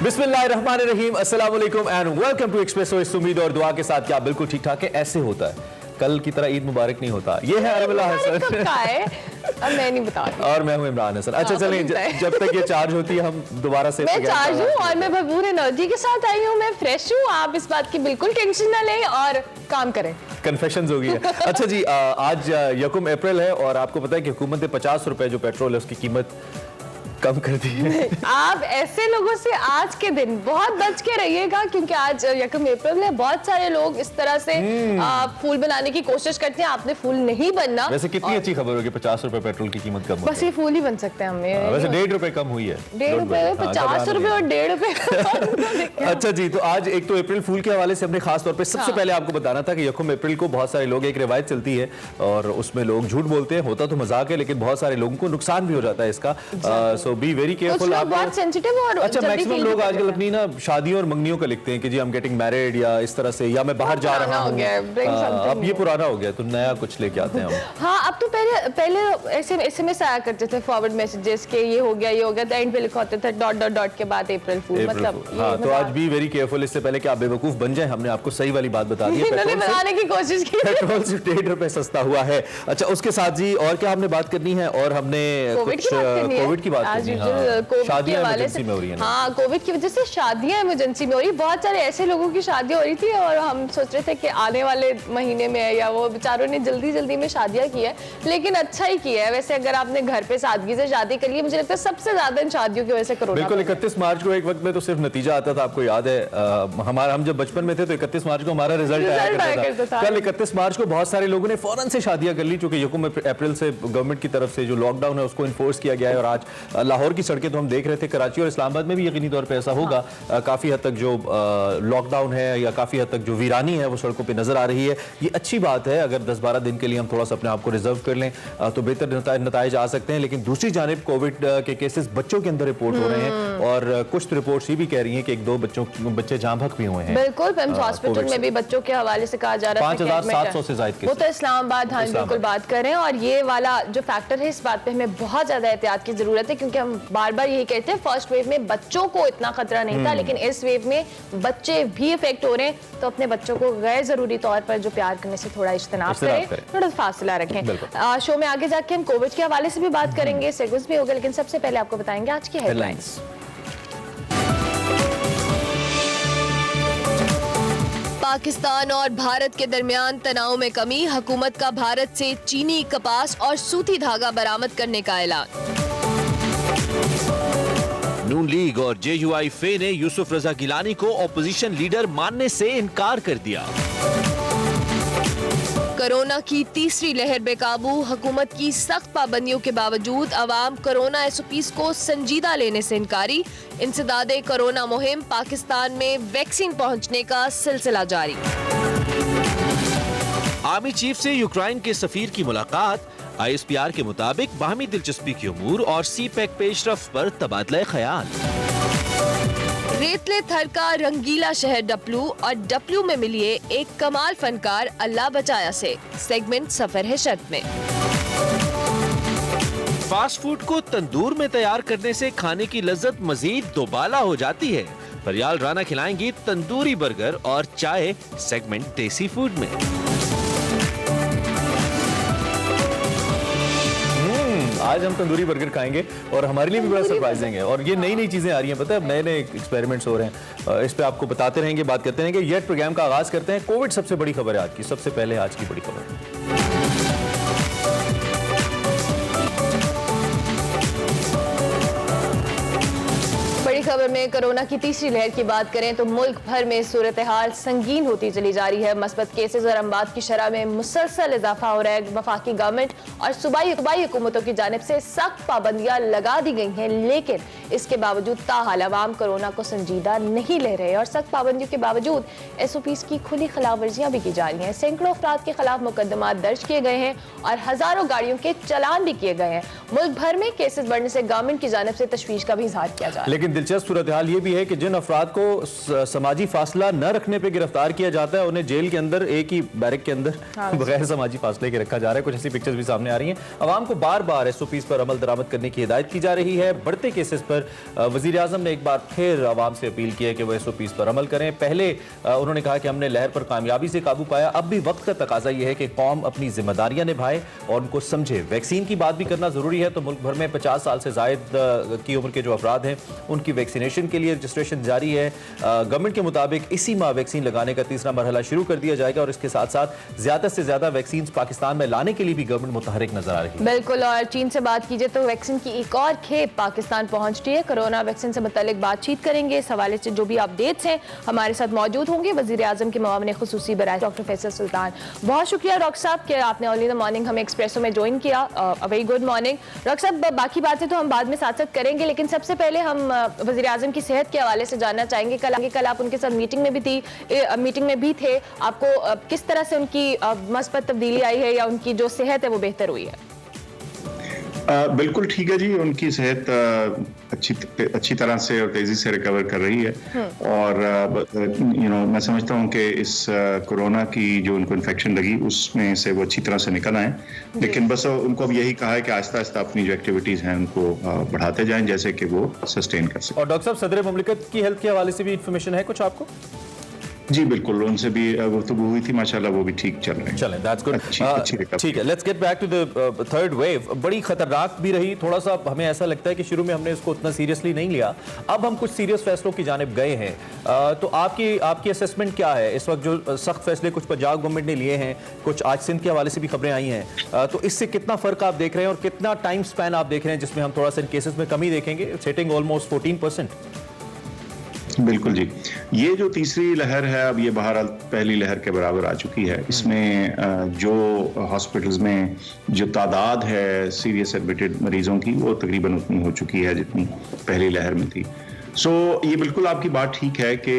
बिस्मिल्लाहिर्रहमानिर्रहीम, अस्सलाम वालेकुम एंड वेलकम टू एक्सप्रेसो। इस उम्मीद और दुआ के साथ कि आप बिल्कुल ठीक ठाक है। ऐसे होता है, कल की तरह ईद मुबारक नहीं होता। ये है अरबिला हसन अब मैं नहीं बता रही और मैं हूं इमरान हसन। अच्छा चलिए, जब तक ये चार्ज होती है हम दोबारा से मैं चार्ज हूँ और मैं भरपूर एनर्जी के साथ आई हूँ। मैं फ्रेश हूँ, आप इस बात की बिल्कुल टेंशन ना लें और काम करें। कन्फेशंस हो गई है। अच्छा जी, आज यकम अप्रैल है और आपको पता है कि हुकूमत ने 50 रुपए जो पेट्रोल है उसकी कीमत कम कर दी है। आप ऐसे लोगों से आज के दिन बहुत बच के रहिएगा, क्योंकि आज यकम अप्रैल है। बहुत सारे लोग इस तरह से फूल बनाने की कोशिश करते हैं। आपने फूल नहीं बनना। वैसे कितनी अच्छी खबर होगी, 50 रुपए पेट्रोल की कीमत कम। बस ये फूल ही बन सकते हैं हमें। वैसे 1.5 रुपए कम हुई है। 1.5 रुपए, 50 रुपए और 1.5 रुपए। अच्छा जी, तो आज एक तो अप्रैल फूल के हवाले से हमने खास तौर पे सबसे पहले आपको बताना था कि यकम अप्रैल को बहुत सारे लोग, एक रिवायत चलती है और उसमें लोग झूठ बोलते हैं, होता तो मजाक है लेकिन बहुत सारे लोगों को नुकसान भी हो जाता है इसका। सो बी वेरी केयरफुल। बहुत सेंसिटिव और अच्छा, मैक्सिमम लोग आजकल अपनी ना शादियों और मंगनियों का लिखते हैं कि जी हम गेटिंग मैरिड या इस तरह से, या मैं बाहर जा रहा हूँ। अब ये पुराना हो गया तो नया कुछ लेके आते हैं हम। हाँ, अब तो पहले ऐसे एसएमएस आया करते थे, फॉरवर्ड मैसेजेस के ये हो गया ये हो गया, एंड पे लिखा होता था डॉट डॉट डॉट के बाद अप्रैल फूल। मतलब हाँ, तो आज भी वेरी केयरफुल। इससे पहले कि आप बेवकूफ बन जाए, हमने आपको सही वाली बात बता दी है। पेट्रोल बनाने की कोशिश की, पेट्रोल से 1.5 रुपए सस्ता हुआ है। अच्छा, उसके साथ जी और क्या हमने बात करनी है, और हमने कुछ कोविड की बात करनी है। शादियां इमरजेंसी में हो रही है। हाँ, कोविड की वजह से शादियां इमरजेंसी में हो रही है। बहुत सारे ऐसे लोगों की शादियां हो रही थी और हम सोच रहे थे कि आने वाले महीने में, या वो बेचारों ने जल्दी जल्दी में शादियां की है, लेकिन अच्छा ही किया है। वैसे अगर आपने घर पे सादगी से शादी कर ली, मुझे लगता है सबसे ज्यादा इन शादियों की वजह से कोरोना। बिल्कुल, 31 मार्च को एक वक्त में तो सिर्फ नतीजा आता था, आपको याद है। हम जब बचपन में थे तो 31 मार्च को हमारा रिजल्ट आया करता था। कल 31 मार्च को बहुत सारे लोगों ने फौरन से शादियां कर ली, क्योंकि यकम अप्रैल से गवर्नमेंट की तरफ से जो लॉकडाउन है उसको इन्फोर्स किया गया है। और आज लाहौर की सड़कें तो हम देख रहे थे, कराची और इस्लामाबाद में भी यकीनी तौर पे ऐसा होगा। काफी हद तक जो लॉकडाउन है या काफी हद तक जो वीरानी है वो सड़कों पे नजर आ रही है। ये अच्छी बात है। अगर 10-12 दिन के लिए हम थोड़ा सा अपने आप को रिजर्व कर लें तो बेहतर नताइज आ सकते हैं। लेकिन दूसरी जानिब कोविड के केसेस बच्चों के अंदर रिपोर्ट हो रहे हैं और कुछ रिपोर्ट्स ये भी कह रही हैं कि 1-2 बच्चे जाँ भक भी हुए हैं। बिल्कुल, पिम्स हॉस्पिटल में भी बच्चों के हवाले से कहा जा रहा है 5700 से ज्यादा केस। वो तो इस्लामाबाद, हाँ बिल्कुल बात कर रहे हैं। और ये वाला जो फैक्टर है, इस बात पे हमें बहुत ज्यादा एहतियात की जरूरत है, क्योंकि हम बार बार यही कहते हैं फर्स्ट वेव में बच्चों को इतना खतरा नहीं था, लेकिन इस वेव में बच्चे भी इफेक्ट हो रहे हैं। तो अपने बच्चों को गैर जरूरी तौर पर जो प्यार करने से थोड़ा इज्तनाब करें, थोड़ा फासला रखें। शो में आगे जाके हम कोविड के हवाले से भी बात करेंगे, सेगमेंट्स भी होगा, लेकिन सबसे पहले आपको बताएंगे आज की हेडलाइंस। पाकिस्तान और भारत के दरमियान तनाव में कमी, हुकूमत का भारत से चीनी कपास और सूती धागा बरामद करने का ऐलान। नून लीग और JUI-FE ने यूसुफ रजा गिलानी को ऑपोजिशन लीडर मानने से इनकार कर दिया। कोरोना की तीसरी लहर बेकाबू, हुकूमत की सख्त पाबंदियों के बावजूद अवाम कोरोना SOPs को संजीदा लेने से इनकारी। इंसदादे कोरोना मुहिम, पाकिस्तान में वैक्सीन पहुंचने का सिलसिला जारी। आर्मी चीफ से यूक्रेन के सफीर की मुलाकात, ISPR के मुताबिक बाहमी दिलचस्पी की उमूर और CPEC पेशरफ पर तबादला ख्याल। रेतले थर का रंगीला शहर डपलू और डपलू में मिलिए एक कमाल फनकार अल्लाह बचाया से। सेगमेंट सफर है शर्त में। फास्ट फूड को तंदूर में तैयार करने से खाने की लज्जत मजीद दोबाला हो जाती है। फरियाल राना खिलाएंगी तंदूरी बर्गर और चाय। सेगमेंट देसी फूड में। आज हम तंदूरी बर्गर खाएंगे और हमारे लिए भी बड़ा सरप्राइजिंग है। और ये नई नई चीजें आ रही हैं, पता है, अब नए नए एक्सपेरिमेंट्स हो रहे हैं। इस पे आपको बताते रहेंगे, बात करते रहेंगे। ये प्रोग्राम का आगाज करते हैं। कोविड सबसे बड़ी खबर है आज की। सबसे पहले आज की बड़ी खबर, खबर में कोरोना की तीसरी लहर की बात करें तो मुल्क भर में सूरत हाल संगीन होती चली जा रही है। मस्बत केसेस और अमवात की शरह में मुसलसल इजाफा हो रहा है। वफाकी गवर्नमेंट और सूबाई हुकूमतों की जानिब से सख्त पाबंदियां लगा दी गई हैं, लेकिन इसके बावजूद ताहाल अवाम कोरोना को संजीदा नहीं ले रहे और सख्त पाबंदियों के बावजूद SOPs की खुली खिलाफ वर्जियां भी की जा रही हैं। सैकड़ों अफराद के खिलाफ मुकदमा दर्ज किए गए हैं और हजारों गाड़ियों के चालान भी किए गए हैं। मुल्क भर में केसेस बढ़ने से गवर्नमेंट की जानिब से तशवीश का भी इजहार किया जा रहा है। लेकिन दिलचस्प सूरत हाल ये भी है कि जिन अफराद को समाजी फासला न रखने पर गिरफ्तार किया जाता है उन्हें जेल के अंदर एक ही बैरक के अंदर बगैर समाजी फासले के रखा जा रहा है। कुछ ऐसी पिक्चर्स भी सामने आ रही हैं। अवाम को बार बार SOPs पर अमल दरामद करने की हिदायत की जा रही है। बढ़ते केसेस पर वजीर आजम ने एक बार फिर अवाम से अपील की है कि वो SOPs पर अमल करें। पहले उन्होंने कहा कि हमने लहर पर कामयाबी से काबू पाया, अब भी वक्त का तकाजा यह है कि कौम अपनी जिम्मेदारियां निभाए और उनको समझे। वैक्सीन की बात भी करना जरूरी है, तो मुल्क भर में 50 साल से जायद की उम्र के जो अफराद हैं उनकी वैक्सीनेशन के लिए रजिस्ट्रेशन जारी है। गवर्नमेंट के मुताबिक इसी माह वैक्सीन लगाने का तीसरा मरहला शुरू कर दिया जाएगा और इसके साथ साथ ज्यादा से ज्यादा वैक्सीन पाकिस्तान में लाने के लिए भी गवर्नमेंट मुतहरिक नजर आ रही है। बिल्कुल, और चीन से बात कीजिए तो वैक्सीन की एक और खेप पाकिस्तान पहुंच रही है। कोरोना वैक्सीन से मुतालिक बातचीत करेंगे। इस हवाले से जो भी अपडेट्स हैं हमारे साथ मौजूद होंगे वजीर आजम के मुआविन खुसूसी बराए डॉक्टर फैसल सुल्तान। बहुत शुक्रिया डॉक्टर साहब कि आपने अर्ली इन द मॉर्निंग हमें एक्सप्रेसो में ज्वाइन किया। A very good morning doctor साहब। बाकी बातें तो हम बाद में साथ साथ करेंगे, लेकिन सबसे पहले हम वजीर आजम की सेहत के हवाले से जानना चाहेंगे। कल आप उनके साथ मीटिंग में भी थे। आपको किस तरह से उनकी मस्बत तब्दीली आई है या उनकी जो सेहत है वो बेहतर हुई है? बिल्कुल ठीक है जी, उनकी सेहत अच्छी तरह से और तेजी से रिकवर कर रही है। और मैं समझता हूँ कि इस कोरोना की जो उनको इन्फेक्शन लगी उसमें से वो अच्छी तरह से निकल आए। लेकिन बस उनको अब यही कहा है कि आहिस्ता आहिस्ता अपनी जो एक्टिविटीज हैं उनको बढ़ाते जाएं जैसे कि वो सस्टेन कर सकें। और डॉक्टर साहब, सदर मुमलिकत की हेल्थ के हवाले से भी इंफॉर्मेशन है कुछ आपको? जी बिल्कुल, उनसे भी गुफ्तगू हुई थी, माशाल्लाह वो भी ठीक चल रहे हैं। चलें, दैट्स गुड। अच्छी ठीक है, let's get back to the third wave. बड़ी खतरनाक भी रही, थोड़ा सा हमें ऐसा लगता है कि शुरू में हमने इसको उतना सीरियसली नहीं लिया, अब हम कुछ सीरियस फैसलों की जानिब गए हैं। तो आपकी असेसमेंट क्या है इस वक्त? जो सख्त फैसले कुछ पंजाब गवर्नमेंट ने लिए हैं, कुछ आज सिंध के हवाले से भी खबरें आई हैं, तो इससे कितना फर्क आप देख रहे हैं और कितना टाइम स्पैन आप देख रहे हैं जिसमें हम थोड़ा सा इन केसेस में कमी देखेंगे? It's hitting almost 14%। बिल्कुल जी, ये जो तीसरी लहर है अब ये बहरहाल पहली लहर के बराबर आ चुकी है। इसमें जो हॉस्पिटल्स में जो तादाद है सीरियस एडमिटेड मरीजों की वो तकरीबन उतनी हो चुकी है जितनी पहली लहर में थी। सो ये बिल्कुल आपकी बात ठीक है कि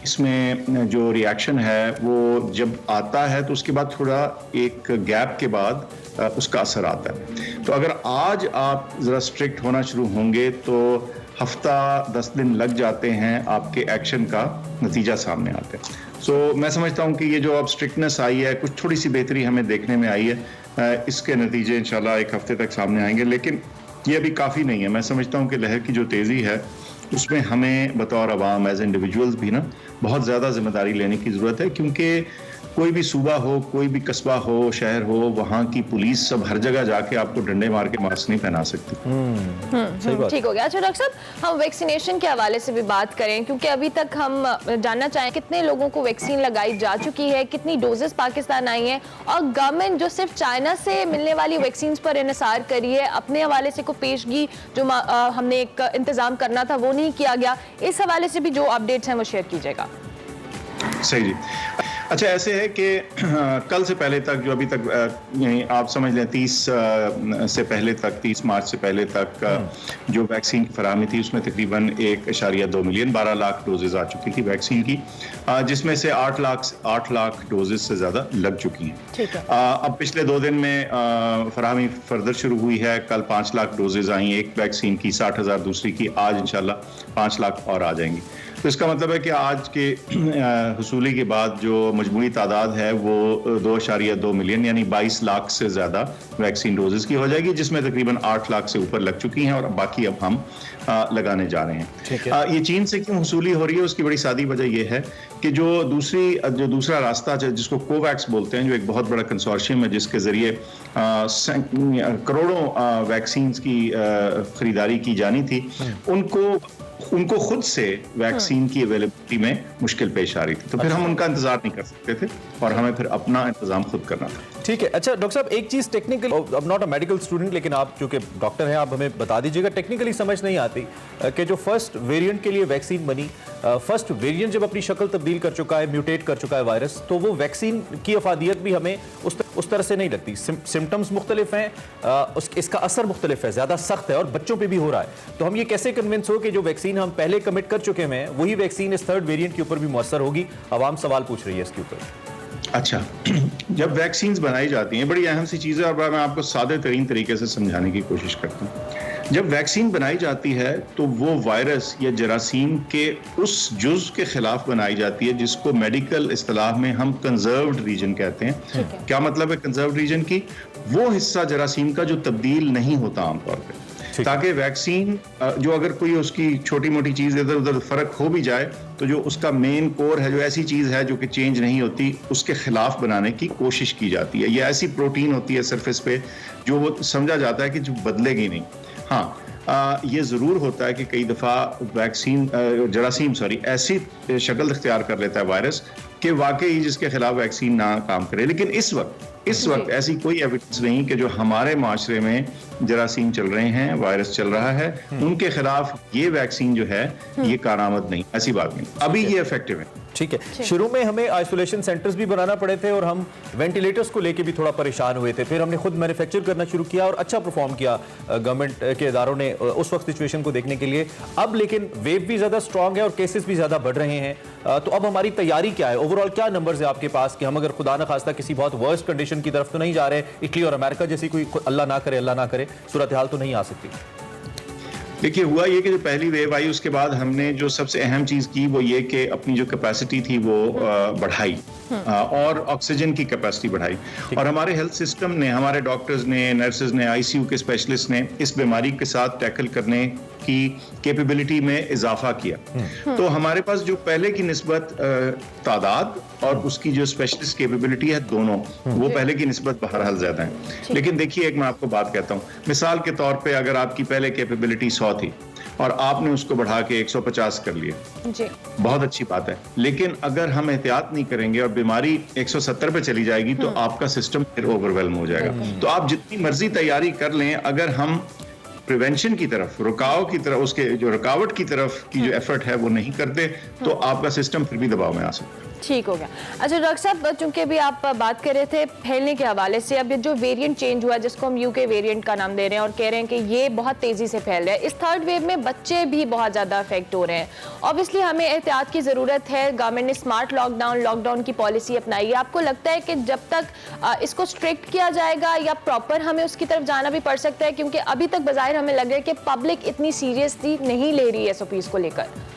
इसमें जो रिएक्शन है वो जब आता है तो उसके बाद थोड़ा एक गैप के बाद उसका असर आता है। तो अगर आज आप ज़रा स्ट्रिक्ट होना शुरू होंगे तो हफ्ता 10 दिन लग जाते हैं आपके एक्शन का नतीजा सामने आते हैं। सो मैं समझता हूँ कि ये जो अब स्ट्रिक्टनेस आई है, कुछ थोड़ी सी बेहतरी हमें देखने में आई है, इसके नतीजे इंशाल्लाह एक हफ्ते तक सामने आएंगे। लेकिन ये अभी काफ़ी नहीं है। मैं समझता हूँ कि लहर की जो तेज़ी है उसमें हमें बतौर अवाम एज इंडिविजुअल्स भी ना बहुत ज़्यादा जिम्मेदारी लेने की ज़रूरत है, क्योंकि कोई भी सूबा हो, कोई भी कस्बा हो, शहर हो, वहाँ की पुलिस सब हर जगह जाके आपको डंडे मार के मास्क नहीं पहना सकती। ठीक हो गया। अच्छा डॉक्टर साहब, हम वैक्सीनेशन के हवाले से भी बात करें, क्योंकि अभी तक हम जानना चाहें कितने लोगों को वैक्सीन लगाई जा चुकी है, कितनी डोजेस पाकिस्तान आई हैं, और गवर्नमेंट जो सिर्फ चाइना से मिलने वाली वैक्सीन पर इन्हिसार करी है, अपने हवाले से कोई पेशगी जो हमने एक इंतजाम करना था वो नहीं किया गया। इस हवाले से भी जो अपडेट्स हैं वो शेयर कीजिएगा। सही जी। अच्छा, ऐसे है कि कल से पहले तक जो अभी तक आप समझ लें 30 से पहले तक 30 मार्च से पहले तक जो वैक्सीन की फराहमी थी उसमें तकरीबन 1.2 मिलियन 12 लाख डोजेज आ चुकी थी वैक्सीन की, जिसमें से 8 लाख डोजेज से ज़्यादा लग चुकी हैं। अब पिछले 2 दिन में फराहमी फर्दर शुरू हुई है। कल 5 लाख डोजेज आई एक वैक्सीन की, 60,000 दूसरी की। आज इंशाल्लाह 5 लाख और आ जाएंगी। तो इसका मतलब है कि आज के हुसूली के बाद जो मजमूई तादाद है वो 2.2 मिलियन यानी 22 लाख से ज़्यादा वैक्सीन डोजेस की हो जाएगी, जिसमें तकरीबन 8 लाख से ऊपर लग चुकी हैं और बाकी अब हम लगाने जा रहे हैं। ये चीन से क्यों हुसूली हो रही है उसकी बड़ी सादी वजह यह है कि जो दूसरा रास्ता जिसको कोवैक्स बोलते हैं, जो एक बहुत बड़ा कंसोर्शियम है जिसके ज़रिए करोड़ों वैक्सीन की खरीदारी की जानी थी, उनको खुद से वैक्सीन की अवेलेबिलिटी में मुश्किल पेश आ रही थी। तो फिर हम उनका इंतजार नहीं कर सकते थे और हमें फिर अपना इंतजाम खुद करना था। ठीक है। अच्छा डॉक्टर साहब, एक चीज़ टेक्निकल, अब नॉट अ मेडिकल स्टूडेंट, लेकिन आप जो कि डॉक्टर हैं आप हमें बता दीजिएगा, टेक्निकली समझ नहीं आती कि जो फर्स्ट वेरिएंट के लिए वैक्सीन बनी, फर्स्ट वेरिएंट जब अपनी शक्ल तब्दील कर चुका है, म्यूटेट कर चुका है वायरस, तो वो वैक्सीन की अफादियत भी हमें उस तरह से नहीं लगती। सिम्टम्स मुख्तलिफ हैं, इसका असर मुख्तलिफ है, ज़्यादा सख्त है और बच्चों पर भी हो रहा है। तो हम ये कैसे कन्विंस हो कि जो वैक्सीन हम पहले कमिट कर चुके हैं वही वैक्सीन इस थर्ड वेरिएंट के ऊपर भी मुअस्सर होगी? आवाम सवाल पूछ रही है इसके ऊपर। अच्छा, जब वैक्सीन्स बनाई जाती हैं, बड़ी अहम सी चीज़ है और मैं आपको सादे तरीन तरीके से समझाने की कोशिश करता हूँ। जब वैक्सीन बनाई जाती है तो वो वायरस या जरासीम के उस जुज़ के खिलाफ बनाई जाती है जिसको मेडिकल इस्तिलाह में हम कंजर्व्ड रीजन कहते हैं। क्या मतलब है कंजर्व्ड रीजन की? वो हिस्सा जरासीम का जो तब्दील नहीं होता आमतौर पर, ताकि वैक्सीन जो अगर कोई उसकी छोटी मोटी चीज इधर उधर फर्क हो भी जाए तो जो उसका मेन कोर है, जो ऐसी चीज है जो कि चेंज नहीं होती, उसके खिलाफ बनाने की कोशिश की जाती है। ये ऐसी प्रोटीन होती है सरफेस पे जो वो समझा जाता है कि जो बदलेगी नहीं। हाँ, ये ज़रूर होता है कि कई दफ़ा वैक्सीन जरासीम ऐसी शक्ल इख्तियार कर लेता है वायरस कि वाकई जिसके खिलाफ वैक्सीन ना काम करे। लेकिन इस वक्त ऐसी कोई एविडेंस नहीं कि जो हमारे माशरे में जरासीम चल रहे हैं, वायरस चल रहा है, उनके खिलाफ ये वैक्सीन जो है ये कारआमद नहीं, ऐसी बात नहीं। अभी ये इफेक्टिव है। ठीक है, शुरू में हमें आइसोलेशन सेंटर्स भी बनाना पड़े थे और हम वेंटिलेटर्स को लेके भी थोड़ा परेशान हुए थे। फिर हमने खुद मैन्युफैक्चर करना शुरू किया और अच्छा परफॉर्म किया गवर्नमेंट के इदारों ने उस वक्त सिचुएशन को देखने के लिए। अब लेकिन वेव भी ज़्यादा स्ट्रॉन्ग है और केसेस भी ज़्यादा बढ़ रहे हैं, तो अब हमारी तैयारी क्या है? ओवरऑल क्या नंबर्स है आपके पास कि हम अगर खुदा न खास्ता किसी बहुत वर्स्ट कंडीशन की तरफ तो नहीं जा रहे? इटली और अमेरिका जैसी कोई अल्लाह ना करे सूरत हाल तो नहीं आ सकती? देखिए, हुआ ये कि जो पहली वेव आई उसके बाद हमने जो सबसे अहम चीज़ की वो ये कि अपनी जो कैपेसिटी थी वो बढ़ाई और ऑक्सीजन की कैपेसिटी बढ़ाई। और हमारे हेल्थ सिस्टम ने, हमारे डॉक्टर्स ने, नर्सेज ने, आईसीयू के स्पेशलिस्ट ने इस बीमारी के साथ टैकल करने की कैपेबिलिटी में इजाफा किया। तो हमारे पास जो पहले की निस्बत तादाद और उसकी जो स्पेशलिस्ट कैपेबिलिटी है, दोनों वो पहले की निस्बत बहरहाल ज्यादा है। लेकिन देखिए, एक मैं आपको बात कहता हूँ, मिसाल के तौर पे अगर आपकी पहले कैपेबिलिटी 100 थी और आपने उसको बढ़ा के 150 कर लिया, बहुत अच्छी बात है। लेकिन अगर हम एहतियात नहीं करेंगे और बीमारी 170 पे चली जाएगी तो आपका सिस्टम फिर ओवरवेल्म हो जाएगा। तो आप जितनी मर्जी तैयारी कर लें, अगर हम प्रिवेंशन की तरफ, रुकाव की तरफ, उसके जो रुकावट की तरफ की जो एफर्ट है वो नहीं करते तो आपका सिस्टम फिर भी दबाव में आ सकता है। ठीक हो गया। अच्छा डॉक्टर साहब, चूंकि अभी आप बात कर रहे थे फैलने के हवाले से, अब जो वेरिएंट चेंज हुआ जिसको हम यूके वेरिएंट का नाम दे रहे हैं और कह रहे हैं कि ये बहुत तेजी से फैल रहा है, इस थर्ड वेव में बच्चे भी बहुत ज्यादा अफेक्ट हो रहे हैं। ऑब्वियसली हमें एहतियात की जरूरत है। गवर्नमेंट ने स्मार्ट लॉकडाउन की पॉलिसी अपनाई है। आपको लगता है कि जब तक इसको स्ट्रिक्ट किया जाएगा या प्रॉपर हमें उसकी तरफ जाना भी पड़ सकता है? क्योंकि अभी तक बाज़ाहिर हमें लग रहा है कि पब्लिक इतनी सीरियसली नहीं ले रही है एसओपीज को लेकर।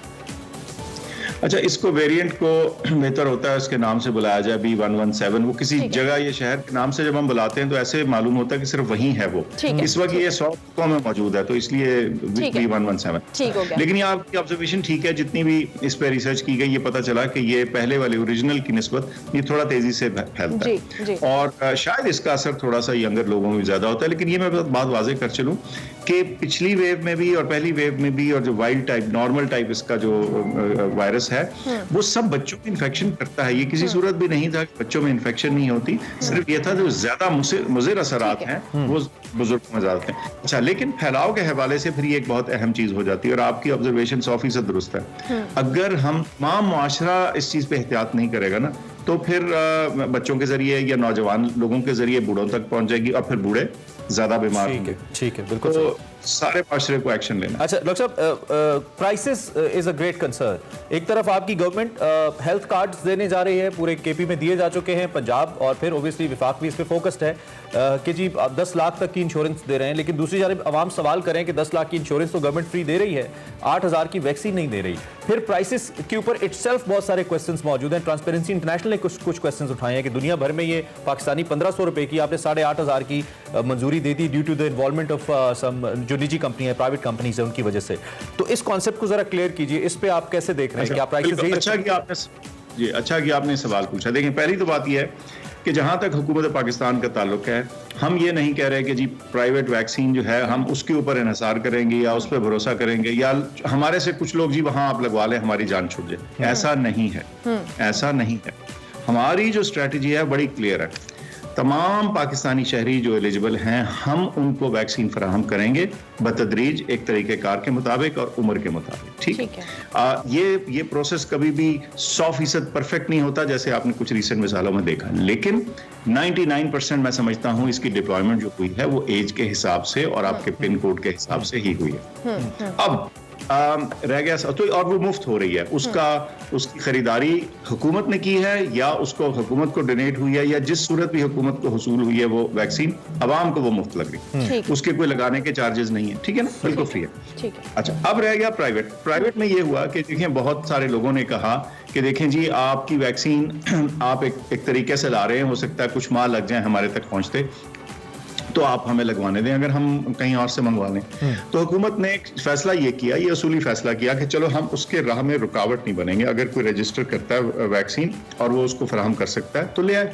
अच्छा, इसको वेरिएंट को बेहतर होता है उसके नाम से बुलाया जाए, B117। वो किसी जगह, ये शहर के नाम से जब हम बुलाते हैं तो ऐसे मालूम होता है कि सिर्फ वही है वो। इस वक्त ये 100 में मौजूद है तो इसलिए B117। लेकिन ये आपकी ऑब्जर्वेशन ठीक है, जितनी भी इस पे रिसर्च की गई ये पता चला कि ये पहले वाले ओरिजिनल की निस्बत ये थोड़ा तेजी से फैलता है और शायद इसका असर थोड़ा सा यंगर लोगों में ज्यादा होता है। लेकिन ये मैं बात वाज़ेह कर चलूं कि पिछली वेव में भी और पहली वेव में भी और जो वाइल्ड टाइप, नॉर्मल टाइप इसका जो वायरस है वो सब बच्चों में इन्फेक्शन करता है। ये किसी सूरत भी नहीं था कि बच्चों में इन्फेक्शन नहीं होती, सिर्फ ये था जो ज्यादा मुज़िर असरात हैं वो बुजुर्गों में ज्यादा हैं। अच्छा, लेकिन फैलाव के हवाले से फिर ये एक बहुत अहम चीज हो जाती है और आपकी ऑब्जर्वेशन 100% दुरुस्त है। अगर हम तमाम मुआशरा इस चीज पे एहतियात नहीं करेगा ना तो फिर बच्चों के जरिए या नौजवान लोगों के जरिए बूढ़ों तक पहुंच जाएगी और फिर बूढ़े ज्यादा बीमार होंगे। ठीक है, बिल्कुल। तो सारे माशरे को एक्शन लेना। अच्छा डॉक्टर साहब, prices is a great concern. एक तरफ आपकी गवर्नमेंट हेल्थ कार्ड्स देने जा रही है, पूरे केपी में दिए जा चुके हैं, पंजाब और फिर ओबियसली विफाक भी इस पे फोकस्ड है कि जी आप 10 लाख तक की इंश्योरेंस दे रहे हैं। लेकिन दूसरी जानब अवाम सवाल करें कि 10 लाख की इंश्योरेंस तो गवर्नमेंट फ्री दे रही है, 8,000 की वैक्सीन नहीं दे रही। फिर प्राइसेस के ऊपर इटसेल्फ बहुत सारे क्वेश्चंस मौजूद हैं। ट्रांसपेरेंसी इंटरनेशनल ने कुछ क्वेश्चंस उठाए हैं कि दुनिया भर में ये पाकिस्तानी 1500 रुपए की आपने 8,500 की मंजूरी दे दी due to the involvement of some जो निजी कंपनी है, प्राइवेट कंपनीज है, उनकी वजह से। तो इस कॉन्सेप्ट को जरा क्लियर कीजिए, इस पे आप कैसे देख रहे हैं? क्या प्राइसेस? अच्छा कि आपने सवाल पूछा। देखिए, पहली तो बात यह है कि जहां तक हुकूमत पाकिस्तान का ताल्लुक है, हम ये नहीं कह रहे कि जी प्राइवेट वैक्सीन जो है हम उसके ऊपर इन्हिसार करेंगे या उस पर भरोसा करेंगे या हमारे से कुछ लोग जी वहां आप लगवा लें हमारी जान छूट जाए। ऐसा नहीं है, ऐसा नहीं है। हमारी जो स्ट्रेटजी है बड़ी क्लियर है। तमाम पाकिस्तानी शहरी जो एलिजिबल हैं हम उनको वैक्सीन फराहम करेंगे बतदरीज, एक तरीक़ेकार के मुताबिक और उम्र के मुताबिक। ठीक है। ये प्रोसेस कभी भी 100% परफेक्ट नहीं होता, जैसे आपने कुछ रिसेंट मिसालों में देखा, लेकिन 99% मैं समझता हूँ इसकी डिप्लॉयमेंट जो हुई है वो एज के हिसाब से और आपके पिन कोड के हिसाब से ही हुई है। अब रह गया तो, और वो मुफ्त हो रही है, उसकी खरीदारी हुकूमत ने की है या उसको हुकूमत को डोनेट हुई है, या जिस सूरत भी हुकूमत को हुसूल हुई है वो वैक्सीन अवाम को वो मुफ्त लग रही है, उसके कोई लगाने के चार्जेस नहीं है, ठीक है ना, बिल्कुल फ्री है। अच्छा, अब रह गया प्राइवेट में ये हुआ कि देखें बहुत सारे लोगों ने कहा कि देखें जी आपकी वैक्सीन आप एक तरीके से ला रहे हैं, हो सकता है कुछ माह लग जाए हमारे तक पहुंचते, तो आप हमें लगवाने दें अगर हम कहीं और से मंगवा लें। तो हुकूमत ने एक फैसला ये किया, ये असूली फैसला किया कि चलो हम उसके राह में रुकावट नहीं बनेंगे, अगर कोई रजिस्टर करता है वैक्सीन और वो उसको फराहम कर सकता है तो ले आए।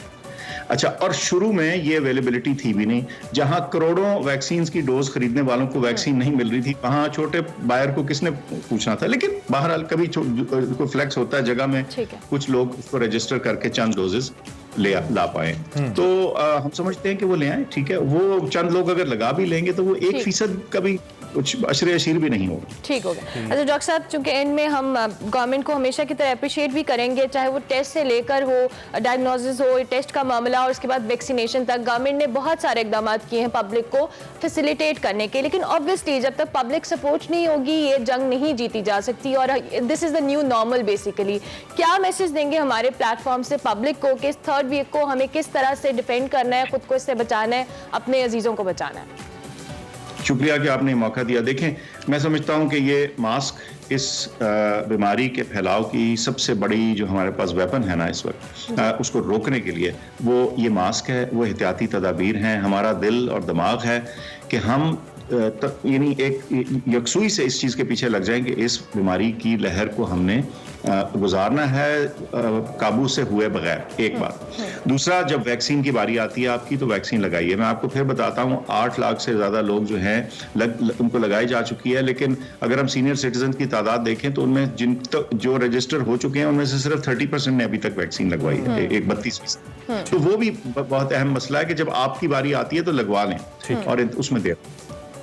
अच्छा, और शुरू में ये अवेलेबिलिटी थी भी नहीं, जहां करोड़ों वैक्सीन की डोज खरीदने वालों को वैक्सीन नहीं मिल रही थी, वहां छोटे बायर को किसने पूछना था। लेकिन बहरहाल कभी कोई फ्लेक्स होता है जगह में, कुछ लोग उसको रजिस्टर करके चंद डोजेस ला पाए, तो हम समझते हैं कि वो ले आए, ठीक है। वो चंद लोग अगर लगा भी लेंगे तो वो 1% का भी कुछ अशरे अशीर भी नहीं होगा, ठीक होगा। अच्छा डॉक्टर साहब, चूंकि एंड में हम गवर्नमेंट को हमेशा की तरह अप्रिशिएट भी करेंगे, चाहे वो टेस्ट से लेकर हो, डायग्नोसिस हो, टेस्ट का मामला और उसके बाद वैक्सीनेशन तक, गवर्नमेंट ने बहुत सारे इकदाम किए हैं पब्लिक को फैसिलिटेट करने के। लेकिन ऑब्वियसली जब तक पब्लिक सपोर्ट नहीं होगी ये जंग नहीं जीती जा सकती, और this is the new normal basically. क्या मैसेज देंगे हमारे प्लेटफॉर्म से पब्लिक को कि इस थर्ड वेव को हमें किस तरह से डिफेंड करना है, खुद को इससे बचाना है, अपने अजीजों को बचाना है? शुक्रिया कि आपने मौका दिया। देखें, मैं समझता हूं कि ये मास्क इस बीमारी के फैलाव की सबसे बड़ी जो हमारे पास वेपन है ना इस वक्त, उसको रोकने के लिए वो ये मास्क है, वो एहतियाती तदाबीर हैं। हमारा दिल और दिमाग है कि हम यानी एक यकसुई से इस चीज़ के पीछे लग जाएंगे, इस बीमारी की लहर को हमने गुजारना है काबू से हुए बगैर, एक बात। दूसरा, जब वैक्सीन की बारी आती है आपकी तो वैक्सीन लगाइए। मैं आपको फिर बताता हूँ 8 लाख से ज़्यादा लोग जो हैं उनको लगाई जा चुकी है, लेकिन अगर हम सीनियर सिटीजन की तादाद देखें तो उनमें जो रजिस्टर हो चुके हैं उनमें से सिर्फ 30% ने अभी तक वैक्सीन लगवाई है, एक 32%। तो वो भी बहुत अहम मसला है कि जब आपकी बारी आती है तो लगवा लें और उसमें देर।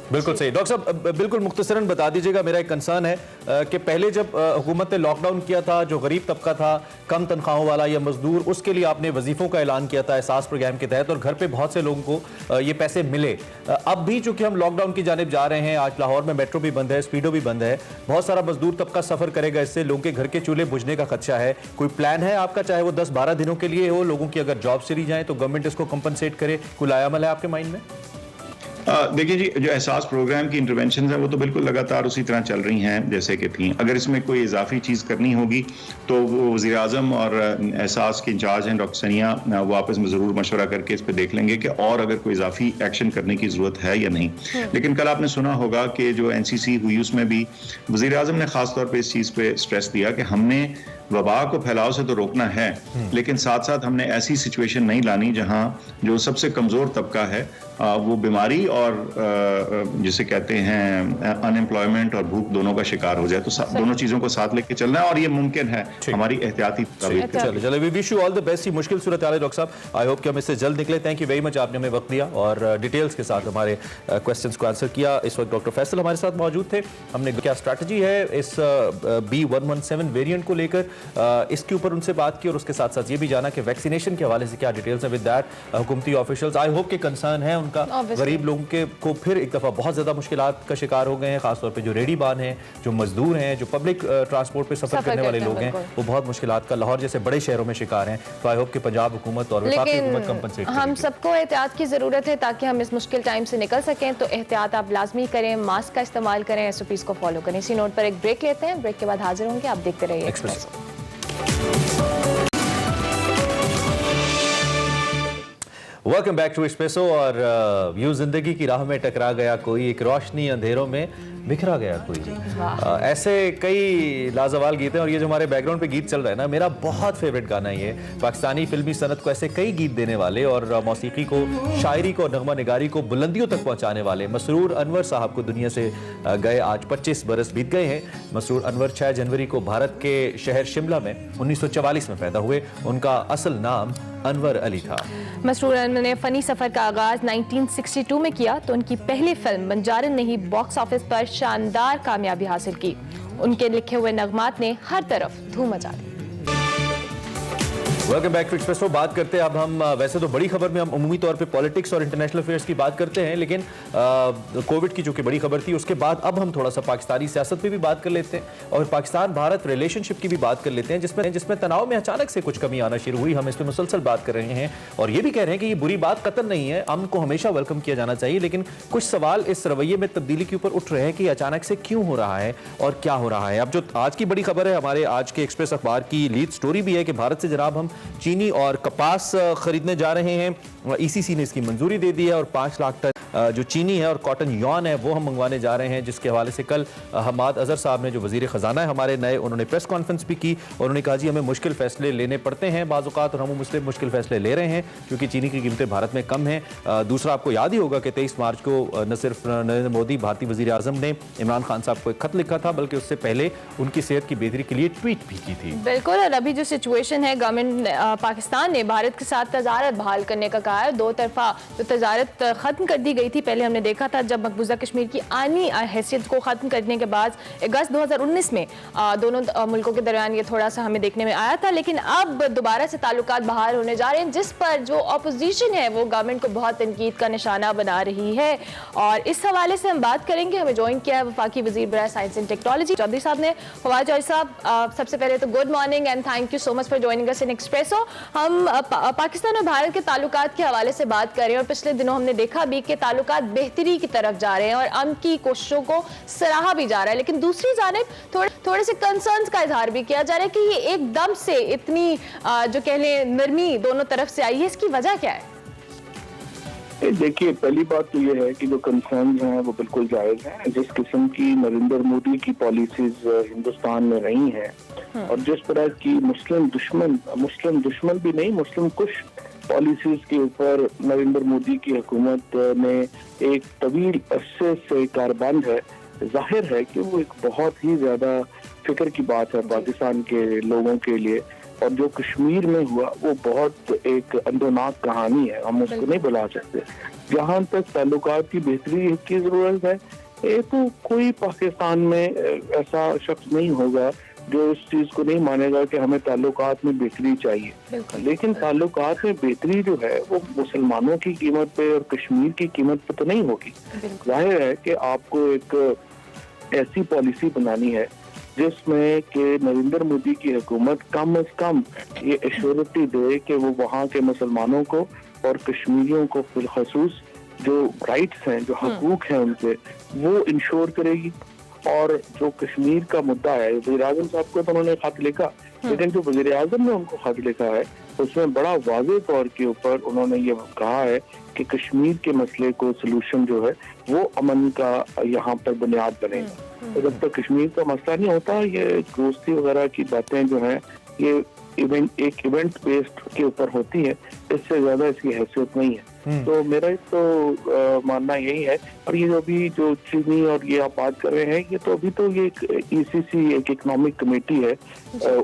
बिल्कुल सही। डॉक्टर साहब बिल्कुल मुख्तसरन बता दीजिएगा, मेरा एक कंसर्न है कि पहले जब हुकूमत ने लॉकडाउन किया था, जो गरीब तबका था, कम तनख्वाहों वाला या मजदूर, उसके लिए आपने वजीफों का ऐलान किया था एहसास प्रोग्राम के तहत, और घर पे बहुत से लोगों को ये पैसे मिले। अब भी चूंकि हम लॉकडाउन की जानिब जा रहे हैं, आज लाहौर में मेट्रो भी बंद है, स्पीडो भी बंद है, बहुत सारा मजदूर तबका सफर करेगा, इससे लोगों के घर के चूल्हे बुझने का खदशा है। कोई प्लान है आपका, चाहे वो 10-12 दिनों के लिए हो, लोगों की अगर जॉब चली जाए तो गवर्नमेंट इसको कंपनसेट करे, कोई अमल है आपके माइंड में? देखिए जी, जो एहसास प्रोग्राम की इंटरवेंशन है वो तो बिल्कुल लगातार उसी तरह चल रही हैं जैसे कि थी। अगर इसमें कोई इजाफी चीज़ करनी होगी तो वो वज़ीर आज़म और एहसास के इंचार्ज हैं डॉक्टर सनिया, वो आपस में ज़रूर मशवरा करके इस पर देख लेंगे कि और अगर कोई इजाफी एक्शन करने की ज़रूरत है या नहीं। लेकिन कल आपने सुना होगा कि जो NCC हुई उसमें भी वज़ीर आज़म ने ख़ास तौर पर इस चीज़ पर स्ट्रेस दिया कि हमने वबा को फैलाव से तो रोकना है, लेकिन साथ साथ हमने ऐसी सिचुएशन नहीं लानी जहां जो सबसे कमज़ोर तबका है वो बीमारी और जिसे कहते हैं अनएम्प्लॉयमेंट और भूख दोनों का शिकार हो जाए। तो दोनों चीज़ों को साथ लेके चलना है और ये मुमकिन है हमारी एहतियाती चलो we wish you all the best. मुश्किल सूरत हाल है डॉक्टर साहब, आई होप कि हम इससे जल्द निकले। थैंक यू वेरी मच, आपने हमें वक्त दिया और डिटेल्स के साथ हमारे क्वेश्चंस को आंसर किया। इस वक्त डॉक्टर फैसल हमारे साथ मौजूद थे। हमने क्या स्ट्रैटेजी है इस B117 वेरिएंट को लेकर, इसके ऊपर उनसे बात की और उसके साथ साथ ये भी जाना कि वैक्सीनेशन के हवाले से क्या डिटेल्स हैं। विद दैट हुकूमती ऑफिशियल्स आई होप के कंसर्न है उनका, गरीब लोगों के को फिर एक दफ़ा बहुत ज़्यादा मुश्किलात का शिकार हो गए हैं, खासतौर पे जो रेडीबान हैं, जो मजदूर हैं, जो पब्लिक ट्रांसपोर्ट पे सफर करने वाले लोग हैं, वो बहुत मुश्किलात का लाहौर जैसे बड़े शहरों में शिकार हैं। तो आई होप कि पंजाब हुकूमत और वफाकी हुकूमत कंपनसेट करेगी। हम सबको एहतियात की ज़रूरत है ताकि हम इस मुश्किल टाइम से निकल सकें। तो एहतियात आप लाजमी करें, मास्क का इस्तेमाल करें, SOPs को फॉलो करें। इसी नोट पर एक ब्रेक लेते हैं, ब्रेक के बाद हाजिर होंगे। आप देखते रहिए Express. Welcome back to Expresso. और यूं जिंदगी की राह में टकरा गया कोई, एक रोशनी अंधेरों में बिखरा गया कोई। ऐसे कई लाजवाल गीत हैं और ये जो हमारे बैकग्राउंड पे गीत चल रहा है ना, मेरा बहुत फेवरेट गाना ये। पाकिस्तानी फिल्मी सनत को ऐसे कई गीत देने वाले और मौसीकी को, शायरी को, नगमा निगारी को बुलंदियों तक पहुंचाने वाले मसरूर अनवर साहब को दुनिया से गए आज 25 बरस बीत गए हैं। मसरूर अनवर 6 जनवरी को भारत के शहर शिमला में 1944 में पैदा हुए। उनका असल नाम अनवर अली था। मसरूर अनवर ने फनी सफर का आगाज 1962 में किया तो उनकी पहली फिल्म बंजारन ने ही बॉक्स ऑफिस पर शानदार कामयाबी हासिल की। उनके लिखे हुए नगमात ने हर तरफ धूम मचा दी। Welcome back to Expresso. बात करते हैं अब हम, वैसे तो बड़ी खबर में हम अमूमी तौर पे पॉलिटिक्स और इंटरनेशनल अफेयर्स की बात करते हैं, लेकिन कोविड की जो कि बड़ी खबर थी उसके बाद अब हम थोड़ा सा पाकिस्तानी सियासत पे भी बात कर लेते हैं और पाकिस्तान भारत रिलेशनशिप की भी बात कर लेते हैं, जिसमें तनाव में अचानक से कुछ कमी आना शुरू हुई। हम इस पर मुसलसल बात कर रहे हैं और ये भी कह रहे हैं कि ये बुरी बात कतई नहीं है, अमन को हमेशा वेलकम किया जाना चाहिए, लेकिन कुछ सवाल इस रवैये में तब्दीली के ऊपर उठ रहे हैं कि अचानक से क्यों हो रहा है और क्या हो रहा है। अब जो आज की बड़ी खबर है, हमारे आज के एक्सप्रेस अखबार की लीड स्टोरी भी है कि भारत से जनाब हम चीनी और कपास खरीदने जा रहे हैं। ईसीसी ने इसकी मंजूरी दे दी है और 5 लाख टन जो चीनी है और कॉटन यॉन है वो हम मंगवाने जा रहे हैं, जिसके हवाले से कल हमाद अजहर साहब ने, जो वजीर खजाना है हमारे नए, उन्होंने प्रेस कॉन्फ्रेंस भी की। उन्होंने कहा जी हमें मुश्किल फैसले लेने पड़ते हैं बाज़ औक़ात और हम मुस्लिम मुश्किल फैसले ले रहे हैं क्योंकि चीनी की कीमतें भारत में कम हैं। दूसरा, आपको याद ही होगा कि 23 मार्च को न सिर्फ नरेंद्र मोदी भारतीय वजीर आज़म ने इमरान खान साहब को एक खत लिखा था, बल्कि उससे पहले उनकी सेहत की बेहतरी के लिए ट्वीट भी की थी। बिल्कुल, और अभी जो सिचुएशन है, गवर्नमेंट पाकिस्तान ने भारत के साथ तजारत बहाल करने का कहा है। दो तरफा जो तजारत खत्म कर दी गई थी, पहले हमने देखा था जब मकबूजा कश्मीर की आनी हैसियत को खत्म करने के बाद अगस्त 2019 में दोनों मुल्कों के दरमियान ये थोड़ा सा हमें देखने में आया था, लेकिन अब दोबारा से ताल्लुकात बहाल होने जा रहे हैं, जिस पर जो अपोजिशन है वो गवर्नमेंट को बहुत तनकीद का निशाना बना रही है। और इस हवाले से हम बात करेंगे। हमें ज्वाइन किया है वफाकी वजीर बराए साइंस एंड टेक्नोलॉजी चौधरी साहब ने। फवाद चौधरी साहब, सबसे पहले तो good morning and thank you so much for joining us in espresso. हम पाकिस्तान और भारत के ताल्लुकात के हवाले से बात कर रहे हैं और पिछले दिनों हमने देखा भी कि ताल्लुकात बेहतरी की तरफ जा रहे हैं और अमन की कोशिशों को सराहा भी जा रहा है, लेकिन दूसरी जानिब थोड़े से कंसर्न्स का इजहार भी किया जा रहा है कि ये एकदम से इतनी जो कह लें नरमी दोनों तरफ से आई है, इसकी वजह क्या है? देखिए, पहली बात तो ये है कि जो कंसर्न्स हैं वो बिल्कुल जायज हैं। जिस किस्म की नरेंद्र मोदी की पॉलिसीज हिंदुस्तान में रही हैं और जिस तरह की मुस्लिम दुश्मन भी नहीं, मुस्लिम कुश पॉलिसीज के ऊपर नरेंद्र मोदी की हुकूमत ने एक तवील अरसे से कारबंद है, जाहिर है कि वो एक बहुत ही ज्यादा फिक्र की बात है पाकिस्तान के लोगों के लिए। और जो कश्मीर में हुआ वो बहुत एक अंदरनाक कहानी है, हम उसको नहीं भुला सकते। जहाँ तक ताल्लुकात की बेहतरी की जरूरत है, ये तो कोई पाकिस्तान में ऐसा शख्स नहीं होगा जो इस चीज को नहीं मानेगा कि हमें ताल्लुकात में बेहतरी चाहिए, लेकिन ताल्लुकात में बेहतरी जो है वो मुसलमानों की कीमत पे और कश्मीर की कीमत पे तो नहीं होगी। जाहिर है कि आपको एक ऐसी पॉलिसी बनानी है जिसमें कि नरेंद्र मोदी की हुकूमत कम से कम ये एश्योरिटी दे कि वो वहाँ के मुसलमानों को और कश्मीरियों को बिलखसूस जो राइट्स हैं, जो हकूक हैं उनके, वो इंश्योर करेगी। और जो कश्मीर का मुद्दा है, वज़ीर आज़म साहब को तो उन्होंने खत लिखा, लेकिन जो वज़ीर आज़म ने उनको खत लिखा है उसमें बड़ा वाज़ेह तौर के ऊपर उन्होंने ये कहा है कि कश्मीर के मसले को सलूशन जो है वो अमन का यहाँ पर बुनियाद बनेगा। तो जब तक कश्मीर का मसला नहीं होता, ये दोस्ती वगैरह की बातें जो हैं ये एक इवेंट बेस्ड के ऊपर होती है, इससे ज्यादा इसकी हैसियत नहीं है। तो मेरा तो मानना यही है। और ये जो चीनी और ये आप बात कर रहे हैं, ये तो अभी तो ये ईसीसी एक इकोनॉमिक कमेटी है,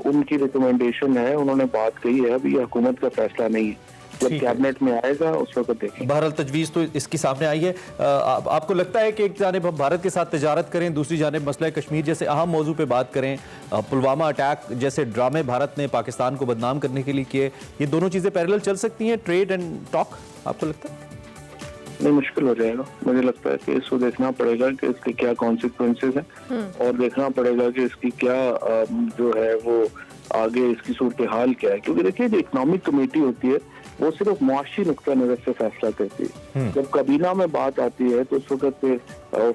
उनकी रिकमेंडेशन है, उन्होंने बात कही है, अभी ये हुकूमत का फैसला नहीं है। जब कैबिनेट में आएगा उस वक्त देखेंगे। बहरहाल तजवीज़ तो इसकी सामने आई है। आपको लगता है कि एक जानिब हम भारत के साथ तिजारत करें, दूसरी जानिब मसला कश्मीर जैसे अहम मौजू पे बात करें, पुलवामा अटैक जैसे ड्रामे भारत ने पाकिस्तान को बदनाम करने के लिए किए, ये दोनों चीज़ें पैरेलल चल सकती हैं, ट्रेड एंड टॉक, आपको लगता है? नहीं, मुश्किल हो जाएगा। मुझे लगता है कि इसको देखना पड़ेगा कि इसके क्या कॉन्सिक्वेंसेस हैं और देखना पड़ेगा कि इसकी क्या जो है वो आगे इसकी सूरत हाल क्या है। क्योंकि देखिए, जो इकोनॉमिक कमेटी होती है वो सिर्फ मुआशी नुक्ता नजर से फैसला करती है। जब काबीना में बात आती है तो उस वक्त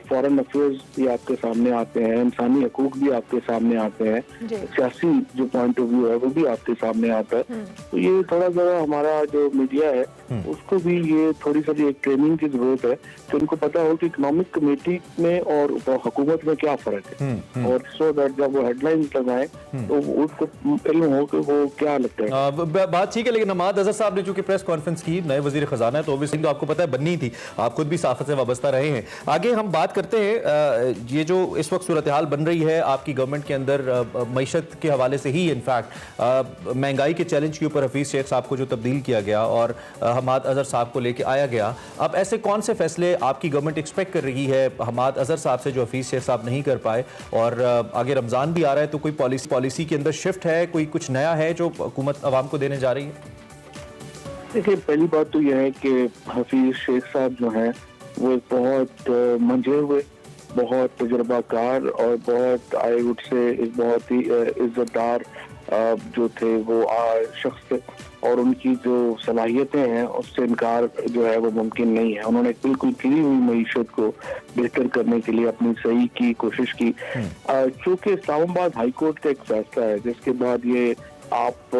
फॉरेन अफेयर्स भी आपके सामने आते हैं, इंसानी हकूक भी आपके सामने आते हैं, सियासी जो पॉइंट ऑफ व्यू है वो भी आपके सामने आता है। तो ये थोड़ा ज़रा हमारा जो मीडिया है उसको भी ये थोड़ी सी एक ट्रेनिंग की जरूरत है कि उनको पता हो कि इकोनॉमिक कमेटी में और हुकूमत में क्या फर्क है, और सो दैट जब वो हेडलाइंस लगाएं तो उसको इल्म हो कि वो क्या लगता है। बात ठीक है, लेकिन हमाद अजहर साहब ने चूंकि प्रेस कॉन्फ्रेंस की, नए वजीर खजाना है, तो ऑब्वियसली तो आपको पता है बननी थी, आप खुद भी साफत से वाबस्ता रहे हैं। आगे हम हम बात करते हैं ये जो इस वक्त सूरत हाल बन रही है आपकी गवर्नमेंट के अंदर, मईशत के हवाले से ही इनफैक्ट महंगाई के चैलेंज के ऊपर हफीज़ शेख साहब को जो तब्दील किया गया और हमाद अजहर साहब को लेके आया गया, अब ऐसे कौन से फैसले आपकी गवर्नमेंट एक्सपेक्ट कर रही है हमाद अजहर साहब से जो हफीज़ शेख साहब नहीं कर पाए? और आगे रमज़ान भी आ रहा है, तो कोई पॉलिसी के अंदर शिफ्ट है, कोई कुछ नया है जो हुकूमत आवाम को देने जा रही है? देखिए, पहली बात तो यह है कि हफीज शेख साहब जो हैं वो एक बहुत मंझे हुए, बहुत तजुर्बाकार और बहुत आई वुड से एक बहुत ही इज्जतदार जो थे वो शख्स थे, और उनकी जो सलाहियतें हैं उससे इनकार जो है वो मुमकिन नहीं है। उन्होंने बिल्कुल गिरी हुई मईशत को बेहतर करने के लिए अपनी सही की कोशिश की। चूँकि इस्लामाबाद हाई कोर्ट का एक फैसला है जिसके बाद ये आप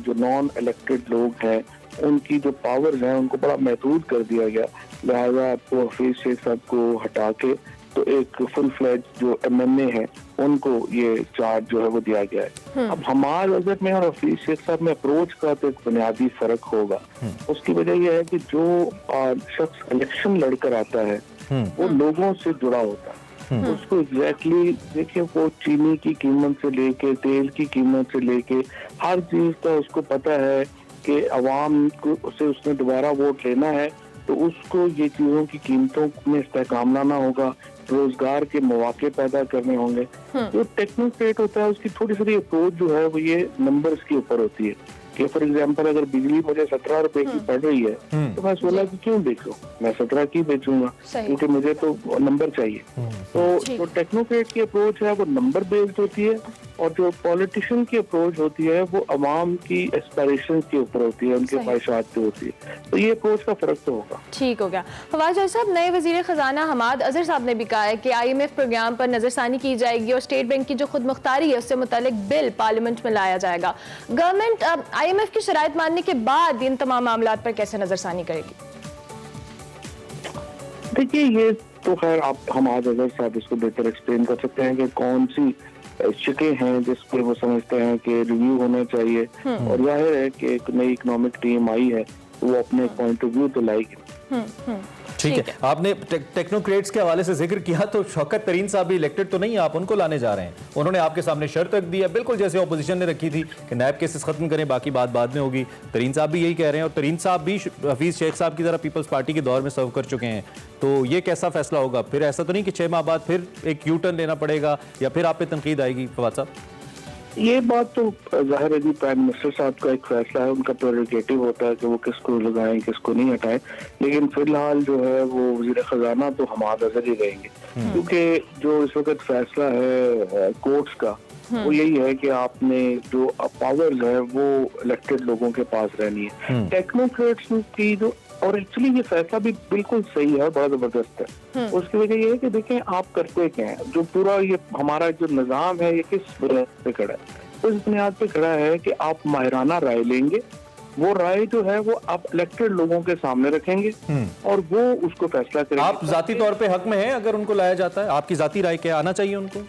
जो नॉन इलेक्टेड लोग हैं उनकी जो पावर्स हैं उनको बड़ा महदूद कर दिया गया, लिहाजा आपको हफीज शेख साहब को हटा के तो एक फुल फ्लैज जो MNA है उनको ये चार्ज जो है वो दिया गया है। अब हमाद अजहर में और हफीज शेख साहब में अप्रोच का तो एक बुनियादी फर्क होगा। उसकी वजह यह है कि जो शख्स इलेक्शन लड़कर आता है वो लोगों से जुड़ा होता है, उसको एग्जैक्टली देखिए वो चीनी की कीमत से लेके तेल की कीमत से लेके हर चीज का उसको पता है कि अवाम को उसे उसने दोबारा वोट लेना है तो उसको ये चीजों की कीमतों में इस्तेहकाम लाना होगा, रोजगार के मौके पैदा करने होंगे। जो टेक्नोक्रेट होता है उसकी थोड़ी सी अप्रोच जो है वो ये नंबर्स के ऊपर होती है कि फॉर एग्जांपल अगर बिजली मुझे 17 रुपए की पड़ रही है तो मैं 16 की क्यों बेचूं, मैं 17 की बेचूंगा क्योंकि मुझे तो नंबर चाहिए। तो जो टेक्नोक्रेट की अप्रोच है वो नंबर बेस्ड होती है और जो पॉलिटिशियन की अप्रोच होती है वो अवाम की एस्पिरेशंस के ऊपर होती है, उनके ख्वाहिशात पे होती है। तो ये अप्रोच का फर्क तो होगा। ठीक हो गया। फवाद चौधरी साहब, नए वजीर खजाना हमाद अजहर साहब ने भी कहा है कि IMF प्रोग्राम पर नजरसानी की जाएगी और स्टेट बैंक की जो खुद मुख्तारी है उससे मुतालिक बिल पार्लियामेंट में लाया जाएगा। गवर्नमेंट अब IMF की शराइत मानने के बाद इन तमाम मामलात पर कैसे नजरसानी करेगी? देखिए, ये तो खैर आप हमाद अजहर साहब इसको बेहतर एक्सप्लेन कर सकते हैं कि कौन सी शिकें हैं जिस पे वो समझते हैं कि रिव्यू होना चाहिए, और जाहिर है कि एक नई इकोनॉमिक टीम आई है तो वो अपने पॉइंट ऑफ व्यू तो लाएगी। ठीक है, आपने टेक्नोक्रेट्स के हवाले से जिक्र किया तो शौकत तरीन साहब भी इलेक्टेड तो नहीं, आप उनको लाने जा रहे हैं। उन्होंने आपके सामने शर्त रख दी है, बिल्कुल जैसे ऑपोजिशन ने रखी थी कि नैब केसेस खत्म करें, बाकी बात बाद में होगी। तरीन साहब भी यही कह रहे हैं और तरीन साहब भी हफीज शेख साहब की तरह पीपल्स पार्टी के दौर में सर्व कर चुके हैं। तो ये कैसा फैसला होगा? फिर ऐसा तो नहीं कि 6 माह बाद फिर एक यू टर्न लेना पड़ेगा या फिर आप पे तनकीद आएगी? फवाद साहब, ये बात तो जाहिर है जी प्राइम मिनिस्टर साहब का एक फैसला है, उनका प्रेरोगेटिव होता है कि वो किसको लगाएं किसको नहीं हटाएं, लेकिन फिलहाल जो है वो वजीर खजाना तो हमाद अजहर ही रहेंगे, क्योंकि जो इस वक्त फैसला है कोर्ट्स का वो यही है कि आपने जो पावर्स है वो इलेक्टेड लोगों के पास रहनी है। टेक्नोक्रेट्स की जो, और एक्चुअली ये फैसला भी बिल्कुल सही है, बड़ा जबरदस्त है। उसकी वजह ये है कि देखें आप करते क्या हैं, जो पूरा ये हमारा जो निजाम है ये किस बुनियाद पे खड़ा है? इस बुनियाद पे खड़ा है कि आप माहिराना राय लेंगे, वो राय जो है वो आप इलेक्टेड लोगों के सामने रखेंगे और वो उसको फैसला करेंगे। आप जाती तौर पे हक में हैं अगर उनको लाया जाता है? आपकी जाती राय क्या आना चाहिए उनको?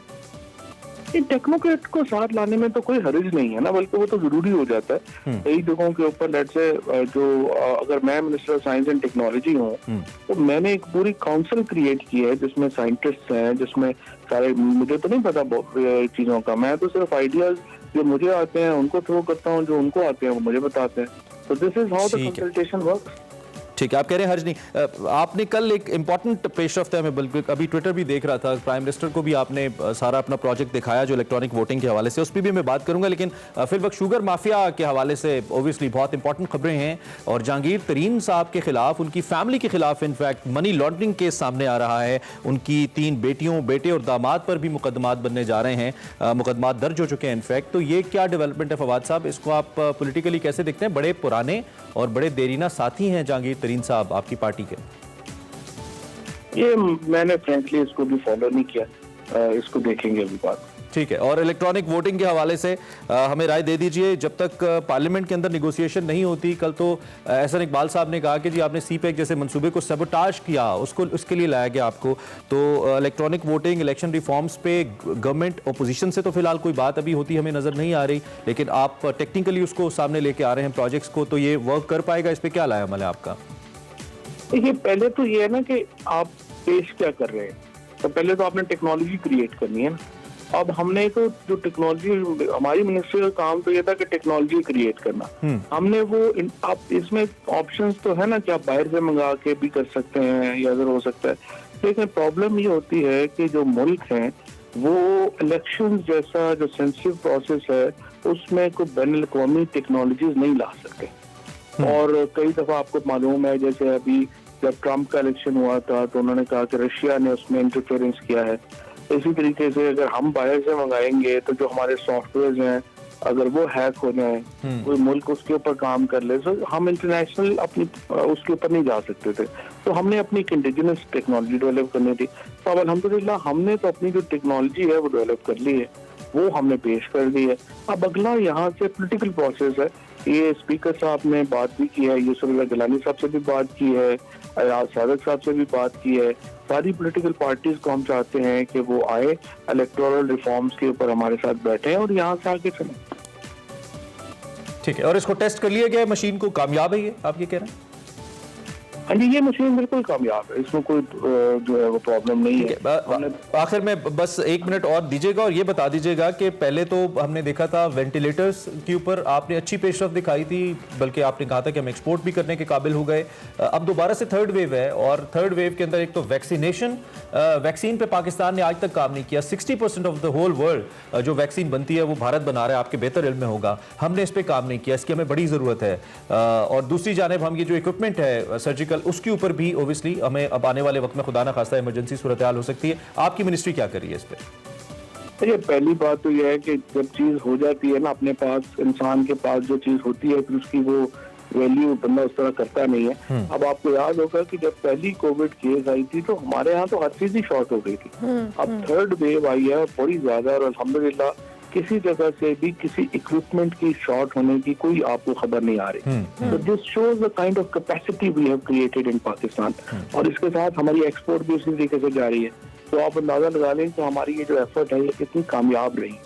टेक्नोक्रेट को साथ लाने में तो कोई हर्ज नहीं है ना, बल्कि वो तो जरूरी हो जाता है कई जगहों के ऊपर। लेट्स से जो अगर मैं minister of science and technology हूँ तो मैंने एक पूरी काउंसिल क्रिएट की है जिसमें साइंटिस्ट हैं, जिसमें सारे, मुझे तो नहीं पता चीजों का, मैं तो सिर्फ आइडियाज जो मुझे आते हैं उनको थ्रो करता हूँ, जो उनको आते हैं वो मुझे बताते हैं। तो this is how the consultation works. ठीक है, आप कह रहे हैं हर्ज नहीं। आपने कल एक इंपॉर्टेंट पेशरफ्त है, मैं बिल्कुल अभी ट्विटर भी देख रहा था, प्राइम मिनिस्टर को भी आपने सारा अपना प्रोजेक्ट दिखाया जो इलेक्ट्रॉनिक वोटिंग के हवाले से, उस पर भी मैं बात करूंगा, लेकिन फिर वक्त शुगर माफिया के हवाले से ऑब्वियसली बहुत इंपॉर्टेंट खबरें हैं और जहांगीर तरीन साहब के खिलाफ, उनकी फैमिली के खिलाफ इनफैक्ट मनी लॉन्ड्रिंग केस सामने आ रहा है। उनकी 3 बेटियों, बेटे और दामाद पर भी मुकदमात बनने जा रहे हैं, मुकदमात दर्ज हो चुके हैं इनफैक्ट। तो ये क्या डेवलपमेंट है फवाद साहब, इसको आप पॉलिटिकली कैसे देखते हैं? बड़े पुराने और बड़े देरीना साथी हैं जहांगीर तरीन साहब आपकी पार्टी के। ये मैंने फ्रेंकली इसको भी फॉलो नहीं किया, इसको देखेंगे अभी बात। ठीक है, और इलेक्ट्रॉनिक वोटिंग के हवाले से हमें राय दे दीजिए। जब तक पार्लियामेंट के अंदर निगोशिएशन नहीं होती, कल तो एहसन इकबाल साहब ने कहा कि जी आपने CPEC जैसे मंसूबे को सबोटाज किया, उसके लिए लाया गया आपको। तो इलेक्ट्रॉनिक वोटिंग, इलेक्शन रिफॉर्म्स पे गवर्नमेंट ओपोजिशन से तो फिलहाल कोई बात अभी होती हमें नजर नहीं आ रही, लेकिन आप टेक्निकली उसको सामने लेके आ रहे हैं प्रोजेक्ट्स को, तो ये वर्क कर पाएगा? इस पर क्या लाया अमल है आपका? देखिए पहले तो ये है ना कि आप पेश क्या कर रहे हैं, तो पहले तो आपने टेक्नोलॉजी क्रिएट करनी है ना। अब हमने तो जो टेक्नोलॉजी, हमारी मिनिस्ट्री का काम तो ये था कि टेक्नोलॉजी क्रिएट करना। हमने वो आप इसमें ऑप्शंस तो है ना कि आप बाहर से मंगा के भी कर सकते हैं या अगर हो सकता है, लेकिन प्रॉब्लम ये होती है कि जो मुल्क हैं वो इलेक्शन जैसा जो सेंसिटिव प्रोसेस है उसमें कोई बैनुल अक़वामी टेक्नोलॉजीज नहीं ला सकते। और कई दफा आपको मालूम है, जैसे अभी जब ट्रम्प का इलेक्शन हुआ था तो उन्होंने कहा कि रशिया ने उसमें इंटरफेरेंस किया है। इसी तरीके से अगर हम बाहर से मंगाएंगे तो जो हमारे सॉफ्टवेयर हैं अगर वो हैक हो जाए, कोई मुल्क उसके ऊपर काम कर ले, तो हम इंटरनेशनल अपनी उसके ऊपर नहीं जा सकते थे। तो हमने अपनी एक इंडिजिनस टेक्नोलॉजी डेवलप करनी थी। तो अब अल्हम्दुलिल्लाह हमने तो अपनी जो टेक्नोलॉजी है वो डेवलप कर ली है, वो हमने पेश कर दी है। अब अगला यहाँ से पॉलिटिकल प्रोसेस है। ये स्पीकर साहब ने बात भी की है, यूसुफ गिलानी साहब से भी बात की है, अयाज सादक साहब से भी बात की है। सारी पॉलिटिकल पार्टीज को हम चाहते हैं कि वो आए, इलेक्टोरल रिफॉर्म्स के ऊपर हमारे साथ बैठे और यहाँ से आगे चलें। ठीक है, और इसको टेस्ट कर लिया गया, मशीन को कामयाब है ये, आप ये कह रहे हैं? हाँ जी, ये मशीन बिल्कुल कामयाब है, इसमें कोई जो है वो प्रॉब्लम नहीं है। आखिर में बस 1 मिनट और दीजिएगा और ये बता दीजिएगा कि पहले तो हमने देखा था वेंटिलेटर्स के ऊपर आपने अच्छी पेशरफ दिखाई थी, बल्कि आपने कहा था कि हम एक्सपोर्ट भी करने के काबिल हो गए। अब दोबारा से थर्ड वेव है और थर्ड वेव के अंदर एक तो वैक्सीन पे पाकिस्तान ने आज तक काम नहीं किया। 60% ऑफ द होल वर्ल्ड जो वैक्सीन बनती है वो भारत बना रहा है, आपके बेहतर इल्म में होगा। हमने इस पर काम नहीं किया, इसकी हमें बड़ी ज़रूरत है। और दूसरी जानिब हम ये जो इक्विपमेंट है सर्जिकल, उसके ऊपर भी ओबियसली हमें अब आने वाले वक्त में खुदा ना खास्ता इमरजेंसी सूरत हाल हो सकती है। आपकी मिनिस्ट्री क्या कर रही है इस पर? देखिए पहली बात तो यह है कि जब चीज हो जाती है ना अपने पास, इंसान के पास जो चीज होती है फिर उसकी वो वैल्यू बंदा उस तरह करता नहीं है। अब आपको याद होगा कि जब पहली कोविड केस आई थी तो हमारे यहाँ तो हर चीज ही शॉर्ट हो गई थी। अब थर्ड वेव आई है बड़ी ज्यादा, और अल्हम्दुलिल्लाह किसी जगह से भी किसी इक्विपमेंट की शॉर्ट होने की कोई आपको खबर नहीं आ रही। तो this shows the kind of capacity we have created in Pakistan, और इसके साथ हमारी एक्सपोर्ट भी उसी तरीके से जारी है। तो आप अंदाजा लगा लें कि हमारी ये जो एफर्ट है ये कितनी कामयाब रही।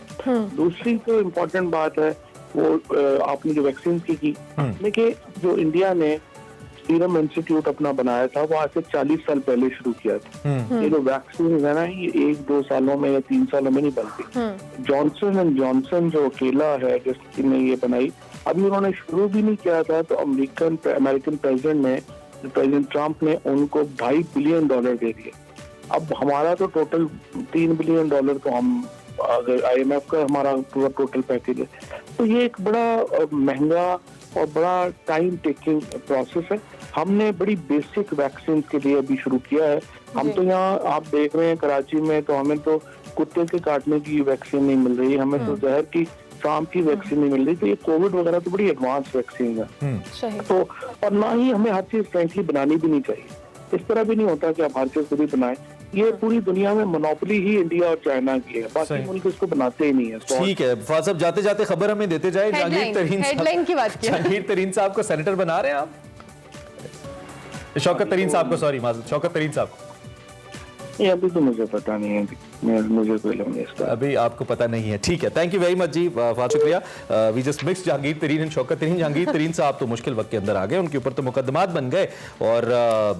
दूसरी तो इम्पोर्टेंट बात है वो आपने जो वैक्सीन की, देखिए जो इंडिया ने सीरम इंस्टीट्यूट अपना बनाया था वो आज से 40 साल पहले शुरू किया था। ये जो वैक्सीन है ना ये 1-2 सालों में या 3 सालों में नहीं बनती। जॉनसन एंड जॉनसन जो अकेला है जिसने ये बनाई, अभी उन्होंने शुरू भी नहीं किया था तो अमेरिकन प्रेसिडेंट ट्रम्प ने उनको $2.5 बिलियन दे दिए। अब हमारा तो टोटल $3 बिलियन तो हम, अगर IMF का हमारा पूरा टोटल पैकेज है, तो ये एक बड़ा महंगा और बड़ा टाइम टेकिंग प्रोसेस है। हमने बड़ी बेसिक वैक्सीन के लिए अभी शुरू किया है। हम तो यहाँ आप देख रहे हैं कराची में तो हमें तो कुत्ते के काटने की वैक्सीन नहीं मिल रही, हमें तो जहर की सांप की वैक्सीन नहीं मिल रही। तो ये कोविड वगैरह तो बड़ी एडवांस वैक्सीन है। तो और ना ही हमें हर चीज फ्रेंकली बनानी भी नहीं चाहिए। इस तरह भी नहीं होता कि आप हर चीज खुद ही बनाए। ये पूरी दुनिया में मोनोपोली ही इंडिया और चाइना की है, बाकी मुल्क इसको बनाते ही नहीं है। ठीक है, फवाद साहब जाते जाते खबर हमें देते जाए, जहांगीर तरीन साहब को सेनेटर बना रहे हैं आप? शौकत तरीन साहब को, सॉरी शौकत तरीन साहब को। ये अभी तो मुझे पता नहीं है, मुझे कोई लम्बी इसका अभी आपको पता नहीं है। ठीक है, थैंक यू वेरी मच जी, बहुत शुक्रिया। वी जस्ट मिक्स जहांगीर तरीन एंड शौकत तरीन। जहांगीर तरीन साहब तो मुश्किल वक्त के अंदर आ गए, उनके ऊपर तो मुकदमात बन गए। और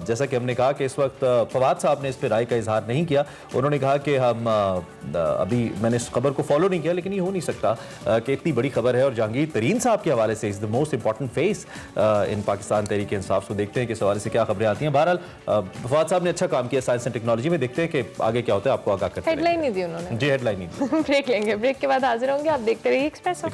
जैसा कि हमने कहा कि इस वक्त फवाद साहब ने इस पर राय का इजहार नहीं किया। उन्होंने कहा कि हम अभी, मैंने इस खबर को फॉलो नहीं किया, लेकिन ये हो नहीं सकता कि इतनी बड़ी खबर है और जहांगीर तरीन साहब के हवाले से is the most important face in Pakistan Tehreek Insaf. को देखते हैं कि इस हवाले से क्या खबरें आती हैं। बहरहाल फवाद साहब ने अच्छा काम किया साइंस एंड टेक्नोलॉजी में। देखते हैं कि आगे क्या होता है, आपको आगाह करते हैं। हेडलाइन नहीं दी उन्होंने जी, हेडलाइन नहीं दी। ब्रेक लेंगे, ब्रेक के बाद हाजिर होंगे। आप देखते रहिए Expresso.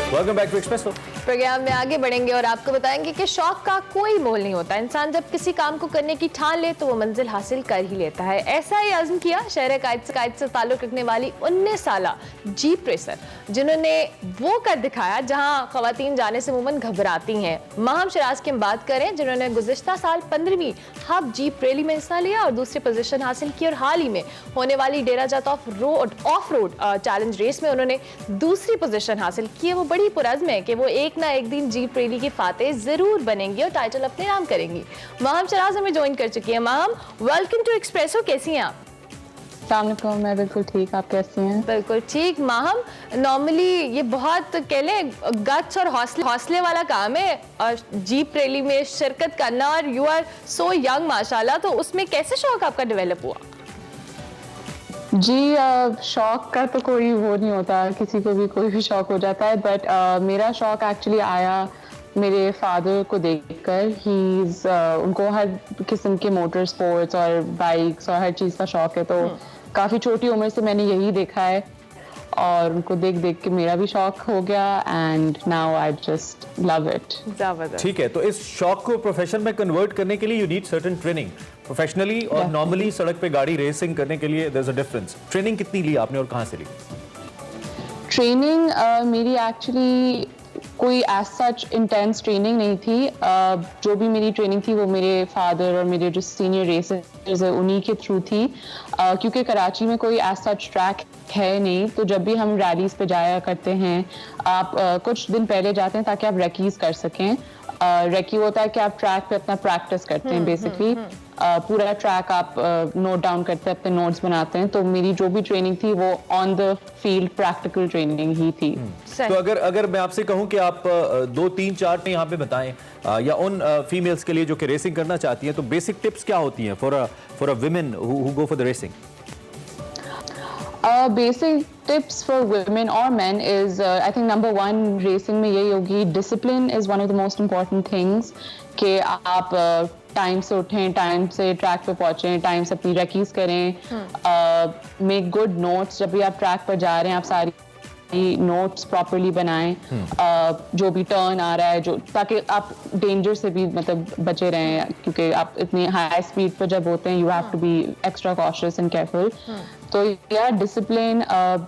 Welcome back to Expresso. Programme में आगे बढ़ेंगे और आपको बताएंगे कि शौक का कोई मोल नहीं होता। इंसान जब किसी काम को करने की ठान ले तो वो मंजिल हासिल कर ही लेता है। ऐसा ही आज़म किया शहर कायद से ताल्लुक रखने वाली 19 साला जीप रेसर, जिन्होंने वो कर दिखाया जहां खवातीन जाने से अमूमन घबराती हैं। माहम शराज की हम बात करें, जिन्होंने गुज़िश्ता साल 15वीं हब जीप रैली में हिस्सा लिया और दूसरी पोजीशन हासिल की, और हाल ही में होने वाली डेरा जात ऑफ रोड चैलेंज रेस में उन्होंने दूसरी पोजीशन हासिल की है। वो बड़ी पुरज़्म है कि वो एक ना एक दिन जीप रैली की फातेह जरूर बनेंगी और टाइटल अपने नाम करेंगी। माहम शराज हमें ज्वाइन कर चुकी है। माहम, वेलकम टू एक्सप्रेसो, कैसी हैं आप? अस्सलामुअलैकुम, मैं बिल्कुल ठीक, आप कैसी हैं? बिल्कुल ठीक। माहम, नॉर्मली ये बहुत कह लें गट्स और हौसले वाला काम है और जीप रैली में शिरकत करना, और यू आर सो यंग माशाल्लाह, तो उसमें कैसे शौक आपका डेवलप हुआ? जी, शौक का तो कोई वो नहीं होता, किसी को भी कोई भी शौक हो जाता है, बट मेरा शौक एक्चुअली आया मेरे फादर को देखकर। उनको हर किस्म के मोटर स्पोर्ट्स और बाइक्स और हर चीज़ का शौक है, तो काफ़ी छोटी उम्र से मैंने यही देखा है और उनको देख देख के मेरा भी शौक हो गया, and now I just love it. जबरदस्त। ठीक है, तो इस शौक को प्रोफेशन में कन्वर्ट करने के लिए you need certain training. Professionally और नॉर्मली सड़क पे गाड़ी रेसिंग करने के लिए there is a difference. Training कितनी ली आपने और कहाँ से ली? ट्रेनिंग मेरी एक्चुअली कोई एज सच इंटेंस ट्रेनिंग नहीं थी। जो भी मेरी ट्रेनिंग थी वो मेरे फादर और मेरे जो सीनियर रेसर्स है उन्हीं के थ्रू थी, क्योंकि कराची में कोई एज सच ट्रैक है नहीं। तो जब भी हम रैलीज पे जाया करते हैं, आप कुछ दिन पहले जाते हैं ताकि आप रेकीज कर सकें। रेकी होता है कि आप ट्रैक पे अपना प्रैक्टिस करते हैं बेसिकली। पूरा ट्रैक आप नोट डाउन करते हैं, अपने नोट्स बनाते हैं। तो मेरी जो भी ट्रेनिंग थी वो on the field practical training ही थी। तो अगर मैं आपसे कहूं कि आप 2, 3, 4 यहाँ पे बताएं या उन फीमेल्स के लिए जो कि रेसिंग करना चाहती हैं, तो बेसिक टिप्स क्या होती हैं for a women who go for the racing? Basic tips for women or men is I think number 1 racing में यही होगी, discipline is one of the most important things, कि आप टाइम से उठें, टाइम से ट्रैक पे पहुंचें, टाइम से अपनी रेकीज करें, मेक गुड नोट्स। जब भी आप ट्रैक पर जा रहे हैं आप सारी नोट्स प्रॉपर्ली बनाएं, जो भी टर्न आ रहा है, जो ताकि आप डेंजर से भी मतलब बचे रहें, क्योंकि आप इतनी हाई स्पीड पर जब होते हैं you have to be extra cautious and careful. तो या discipline,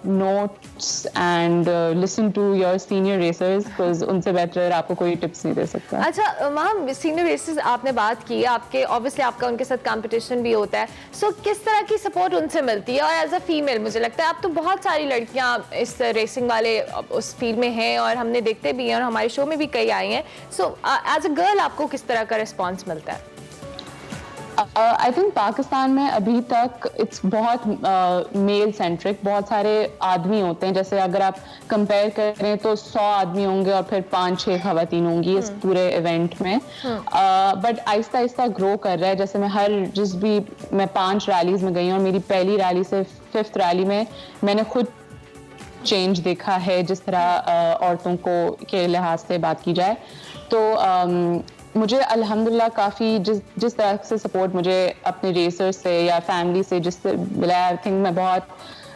notes and listen to your senior racers, because उनसे बेटर आपको कोई टिप्स नहीं दे सकता। अच्छा मैम, सीनियर रेसर्स आपने बात की, आपके ऑब्वियसली आपका उनके साथ कंपटीशन भी होता है, सो किस तरह की सपोर्ट उनसे मिलती है? और एज अ फीमेल मुझे लगता है आप तो बहुत सारी लड़कियां इस रेसिंग वाले उस फील्ड में हैं और हमने देखते भी हैं और हमारे शो में भी कई आई हैं, सो एज अ गर्ल आपको किस तरह का रिस्पॉन्स मिलता है? आई थिंक पाकिस्तान में अभी तक इट्स बहुत मेल सेंट्रिक, बहुत सारे आदमी होते हैं। जैसे अगर आप कंपेयर करें तो 100 आदमी होंगे और फिर 5-6 खवातीन होंगी इस पूरे इवेंट में। बट आहिस्ता आहिस्ता ग्रो कर रहा है। जैसे मैं 5 रैलीज में गई हूँ और मेरी पहली रैली से 5th रैली में मैंने खुद चेंज देखा है, जिस तरह औरतों को के लिहाज से बात की जाए। तो मुझे अल्हम्दुलिल्लाह काफ़ी जिस तरह से सपोर्ट मुझे अपने रेसर्स से या फैमिली से जिससे मिला, आई थिंक मैं बहुत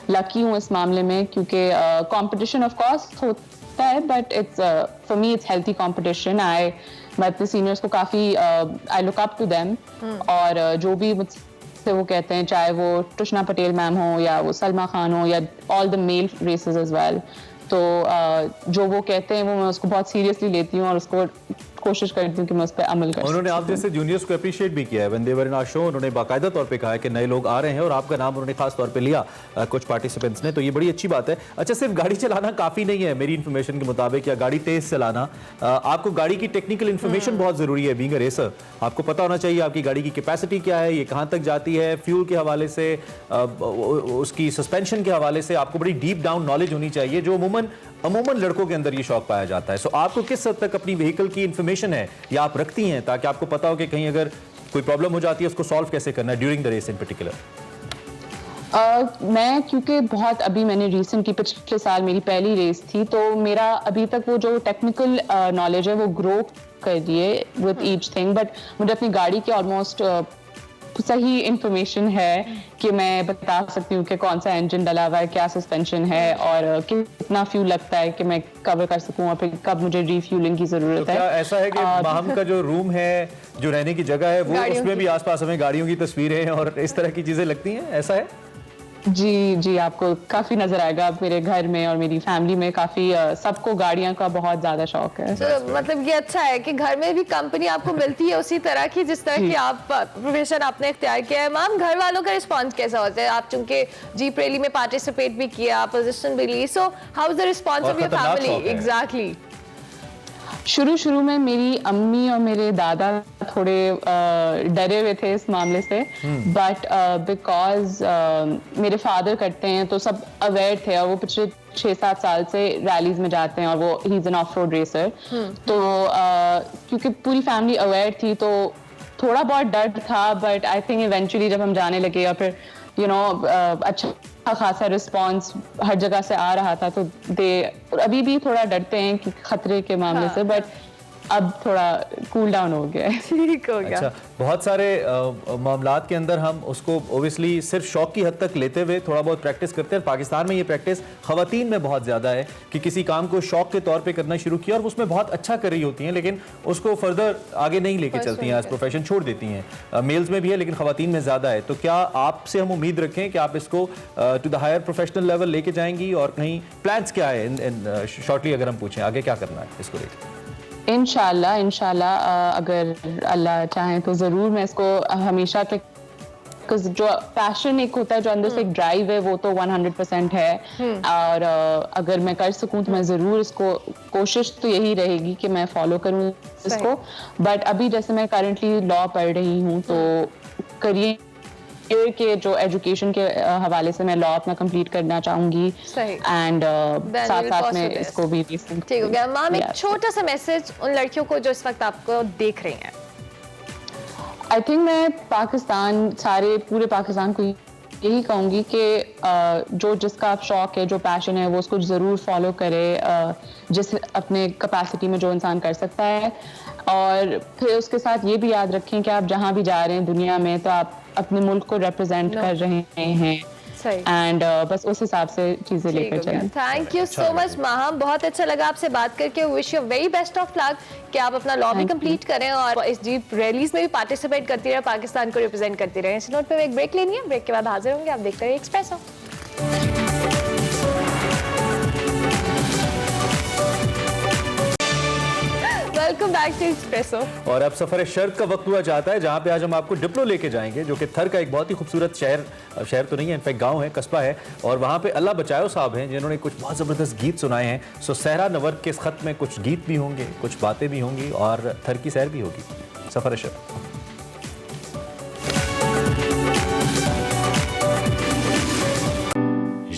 लकी हूँ इस मामले में, क्योंकि कंपटीशन ऑफ कोर्स होता है but it's for me it's healthy competition. मैं अपने सीनियर्स को काफ़ी I look up to them, और जो भी मुझसे वो कहते हैं, चाहे वो तुष्ना पटेल मैम हो या वो सलमा खान हो या all the male racers as well, तो जो वो कहते हैं वो मैं उसको बहुत सीरियसली लेती हूँ और उसको कोशिश करती हूँ कि मैं उस पर अमल करूँ। उन्होंने आप जैसे जूनियर्स को अप्रिशिएट भी किया है when they were in our show. उन्होंने बाकायदा तौर पे कहा है कि नए लोग आ रहे हैं और आपका नाम उन्होंने खास तौर पे लिया कुछ पार्टिसिपेंट्स ने, तो ये बड़ी अच्छी बात है। अच्छा, सिर्फ गाड़ी चलाना काफ़ी नहीं है मेरी इन्फॉर्मेशन के मुताबिक, या गाड़ी तेज चलाना, आपको गाड़ी की टेक्निकल इन्फॉर्मेशन बहुत ज़रूरी है। बीइंग अ रेसर आपको पता होना चाहिए आपकी गाड़ी की कैपेसिटी क्या है, ये कहाँ तक जाती है, फ्यूल के हवाले से, उसकी सस्पेंशन के हवाले से आपको बड़ी डीप डाउन नॉलेज होनी चाहिए, जो अमूमन लड़कों के अंदर ये शौक पाया जाता है। सो आपको किस हद तक अपनी व्हीकल की इन्फॉर्मेशन है या आप रखती हैं, ताकि आपको पता हो कि कहीं अगर कोई प्रॉब्लम हो जाती है उसको सॉल्व कैसे करना है during the race in particular? मैं क्योंकि बहुत अभी मैंने रिसेंटली पिछले साल मेरी पहली रेस थी, तो मेरा अभी तक वो जो टेक्निकल नॉलेज है वो ग्रो कर रही है विद ईच थिंग, बट मुझे अपनी गाड़ी की ऑलमोस्ट सही इंफॉर्मेशन है कि मैं बता सकती हूँ कि कौन सा इंजन डला हुआ है, क्या सस्पेंशन है और कितना फ्यूल लगता है कि मैं कवर कर सकूँ और फिर कब मुझे रिफ्यूलिंग की जरूरत है। क्या ऐसा है कि माहम का जो रूम है, जो रहने की जगह है, वो उसमें भी आसपास हमें गाड़ियों की तस्वीरें और इस तरह की चीजें लगती हैं, ऐसा है? जी, आपको काफी नजर आएगा मेरे घर में और मेरी फैमिली में, काफी सबको गाड़ियां का बहुत ज्यादा शौक है। तो मतलब ये अच्छा है कि घर में भी कंपनी आपको मिलती है उसी तरह की जिस तरह की आप प्रोफेशन आपने इख्तियार किया है। मैम, घर वालों का रिस्पांस कैसा होता है? आप चूंकि जीप रैली में पार्टिसिपेट भी किया, पोजीशन भी ली, so how is the response of your family? Exactly. शुरू में मेरी अम्मी और मेरे दादा थोड़े डरे हुए थे इस मामले से, बट बिकॉज मेरे फादर करते हैं तो सब अवेयर थे, और वो पिछले 6-7 साल से रैलीज में जाते हैं, और वो he is an of road racer. तो क्योंकि पूरी फैमिली अवेयर थी तो थोड़ा बहुत डर था, बट आई थिंक इवेंचुअली जब हम जाने लगे और फिर अच्छा खासा रिस्पांस हर जगह से आ रहा था, तो अभी भी थोड़ा डरते हैं कि खतरे के मामले से, बट अब थोड़ा कूल डाउन हो गया है। ठीक हो गया। अच्छा, बहुत सारे मामलात के अंदर हम उसको ओबियसली सिर्फ शौक की हद तक लेते हुए थोड़ा बहुत प्रैक्टिस करते हैं। पाकिस्तान में ये प्रैक्टिस खवातीन में बहुत ज़्यादा है कि किसी काम को शौक के तौर पे करना शुरू किया और उसमें बहुत अच्छा कर रही होती हैं, लेकिन उसको फर्दर आगे नहीं लेके चलती हैं, एज प्रोफेशन छोड़ देती हैं। मेल्स में भी है लेकिन खवातीन में ज़्यादा है। तो क्या आपसे हम उम्मीद रखें कि आप इसको to the higher professional level लेके जाएंगी, और कहीं प्लान्स क्या है शॉर्टली अगर हम पूछें आगे क्या करना है इसको लेकर? इंशाल्लाह अगर अल्लाह चाहे तो ज़रूर मैं इसको हमेशा के, जो पैशन एक होता है, जो अंदर से एक ड्राइव है, वो तो 100% है, और अगर मैं कर सकूं तो मैं ज़रूर इसको, कोशिश तो यही रहेगी कि मैं फॉलो करूं इसको। बट अभी जैसे मैं करंटली लॉ पढ़ रही हूं, तो करियर के जो एजुकेशन के हवाले से मैं लॉ अपना कंप्लीट करना चाहूंगी, एंड साथ में इसको भी। ठीक हो गया। मैम, एक छोटा सा मैसेज उन लड़कियों को जो इस वक्त आपको देख रही हैं। आई थिंक मैं पूरे पाकिस्तान को यही कहूँगी कि जो जिसका शौक है, जो पैशन है, वो उसको ज़रूर फॉलो करे, जिस अपने कैपेसिटी में जो इंसान कर सकता है। और फिर उसके साथ ये भी याद रखें कि आप जहाँ भी जा रहे हैं दुनिया में, तो आप अपने मुल्क को रिप्रेजेंट कर रहे हैं, एंड बस उस हिसाब से चीजें लेकर चलें। Thank you so much Maham, बहुत अच्छा लगा आपसे बात करके। Wish you very best of luck कि आप अपना लॉ भी कंप्लीट करें और इस जीप रैलीज में भी पार्टिसिपेट करती रहे, पाकिस्तान को रिप्रेजेंट करती रहे। इस नोट पे एक ब्रेक लेनी है, ब्रेक के बाद हाजिर होंगे। आप देखते रहिए Expresso. Welcome back to Expresso. और अब सफर शर्क का वक्त हुआ जाता है, जहां पे आज हम आपको डिप्लो लेके जाएंगे, जो कि थर का एक बहुत ही खूबसूरत शहर तो नहीं है, इनफैक्ट गांव है, कस्बा है, और वहां पे अल्लाह बचाओ साहब हैं जिन्होंने कुछ बहुत ज़बरदस्त गीत सुनाए हैं। सो सहरा नवर के इस खत में कुछ गीत भी होंगे, कुछ बातें भी होंगी, और थर की सैर भी होगी। सफर शर्क।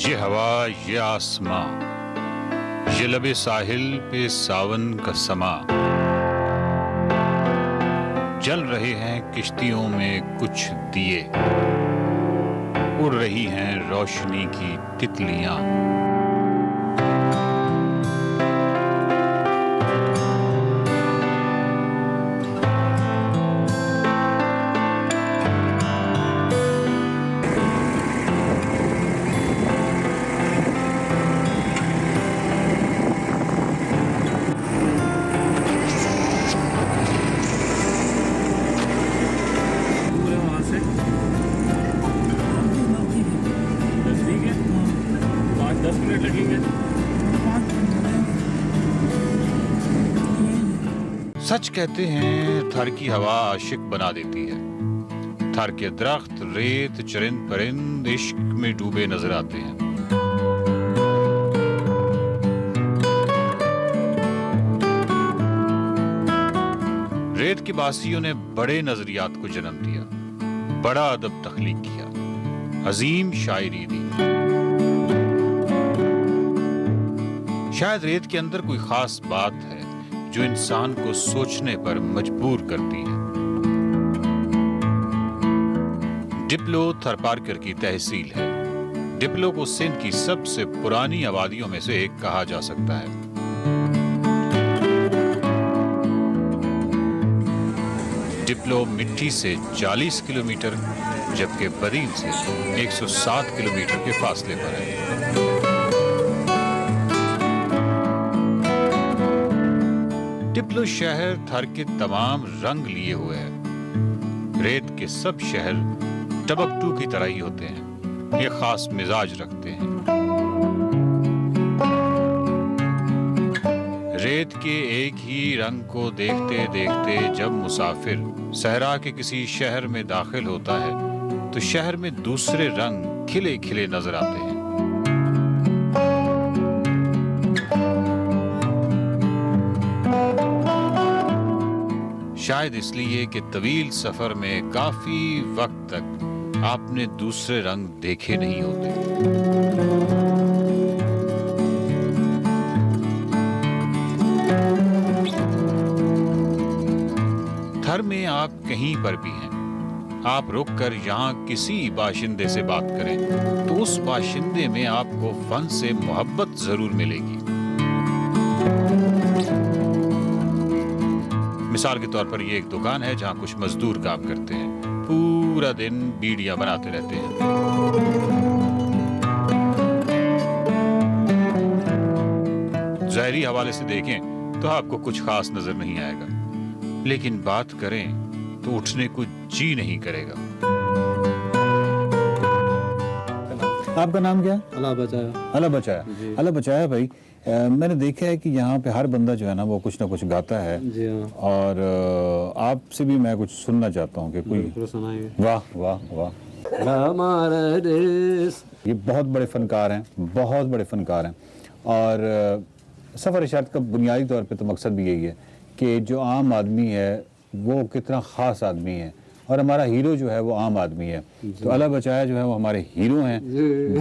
ये हवा, ये आसमां, ये लबे साहिल पे सावन का समा, जल रहे हैं किश्तियों में कुछ दिए, उड़ रही हैं रोशनी की तितलियां। सच कहते हैं थर की हवा आशिक बना देती है। थर के दरख्त, रेत, चरिंद परिंद इश्क में डूबे नजर आते हैं। रेत की बासियों ने बड़े नजरियात को जन्म दिया, बड़ा अदब तख्लीक किया, अजीम शायरी दी। शायद रेत के अंदर कोई खास बात है जो इंसान को सोचने पर मजबूर करती है। डिप्लो थरपारकर की तहसील है। डिप्लो को सिंध की सबसे पुरानी आबादियों में से एक कहा जा सकता है। डिप्लो मिट्टी से 40 किलोमीटर जबकि बदीन से 107 किलोमीटर के फासले पर है। डिप्लो शहर थर के तमाम रंग लिए हुए है। रेत के सब शहर टबकटू की तरह ही होते हैं। ये खास मिजाज रखते हैं। रेत के एक ही रंग को देखते देखते जब मुसाफिर सहरा के किसी शहर में दाखिल होता है तो शहर में दूसरे रंग खिले खिले नजर आते हैं। शायद इसलिए कि तवील सफर में काफी वक्त तक आपने दूसरे रंग देखे नहीं होते। थर में आप कहीं पर भी हैं, आप रुककर यहाँ किसी बाशिंदे से बात करें तो उस बाशिंदे में आपको फन से मोहब्बत जरूर मिलेगी। मिसाल के तौर पर ये एक दुकान है जहाँ कुछ मजदूर काम करते हैं, पूरा दिन बीड़ियां बनाते रहते हैं। ज़ाहिरी हवाले से देखें तो आपको कुछ खास नजर नहीं आएगा, लेकिन बात करें तो उठने को जी नहीं करेगा। आपका नाम क्या है? अल्लाह बचाया। अल्लाह बचाया। अल्लाह बचाया भाई, मैंने देखा है कि यहाँ पे हर बंदा जो है ना वो कुछ ना कुछ गाता है। जी हाँ। और आपसे भी मैं कुछ सुनना चाहता हूँ कि कोई। सुनाइए। वाह वाह वाह। हमारे देश। ये बहुत बड़े फनकार हैं, बहुत बड़े फनकार हैं। और सफ़र इशारत का बुनियादी तौर पे तो मकसद भी यही है कि जो आम आदमी है वो कितना ख़ास आदमी है, और हमारा हीरो जो है वो आम आदमी है। तो अल्लाह बचाया जो है वो हमारे हीरो हैं,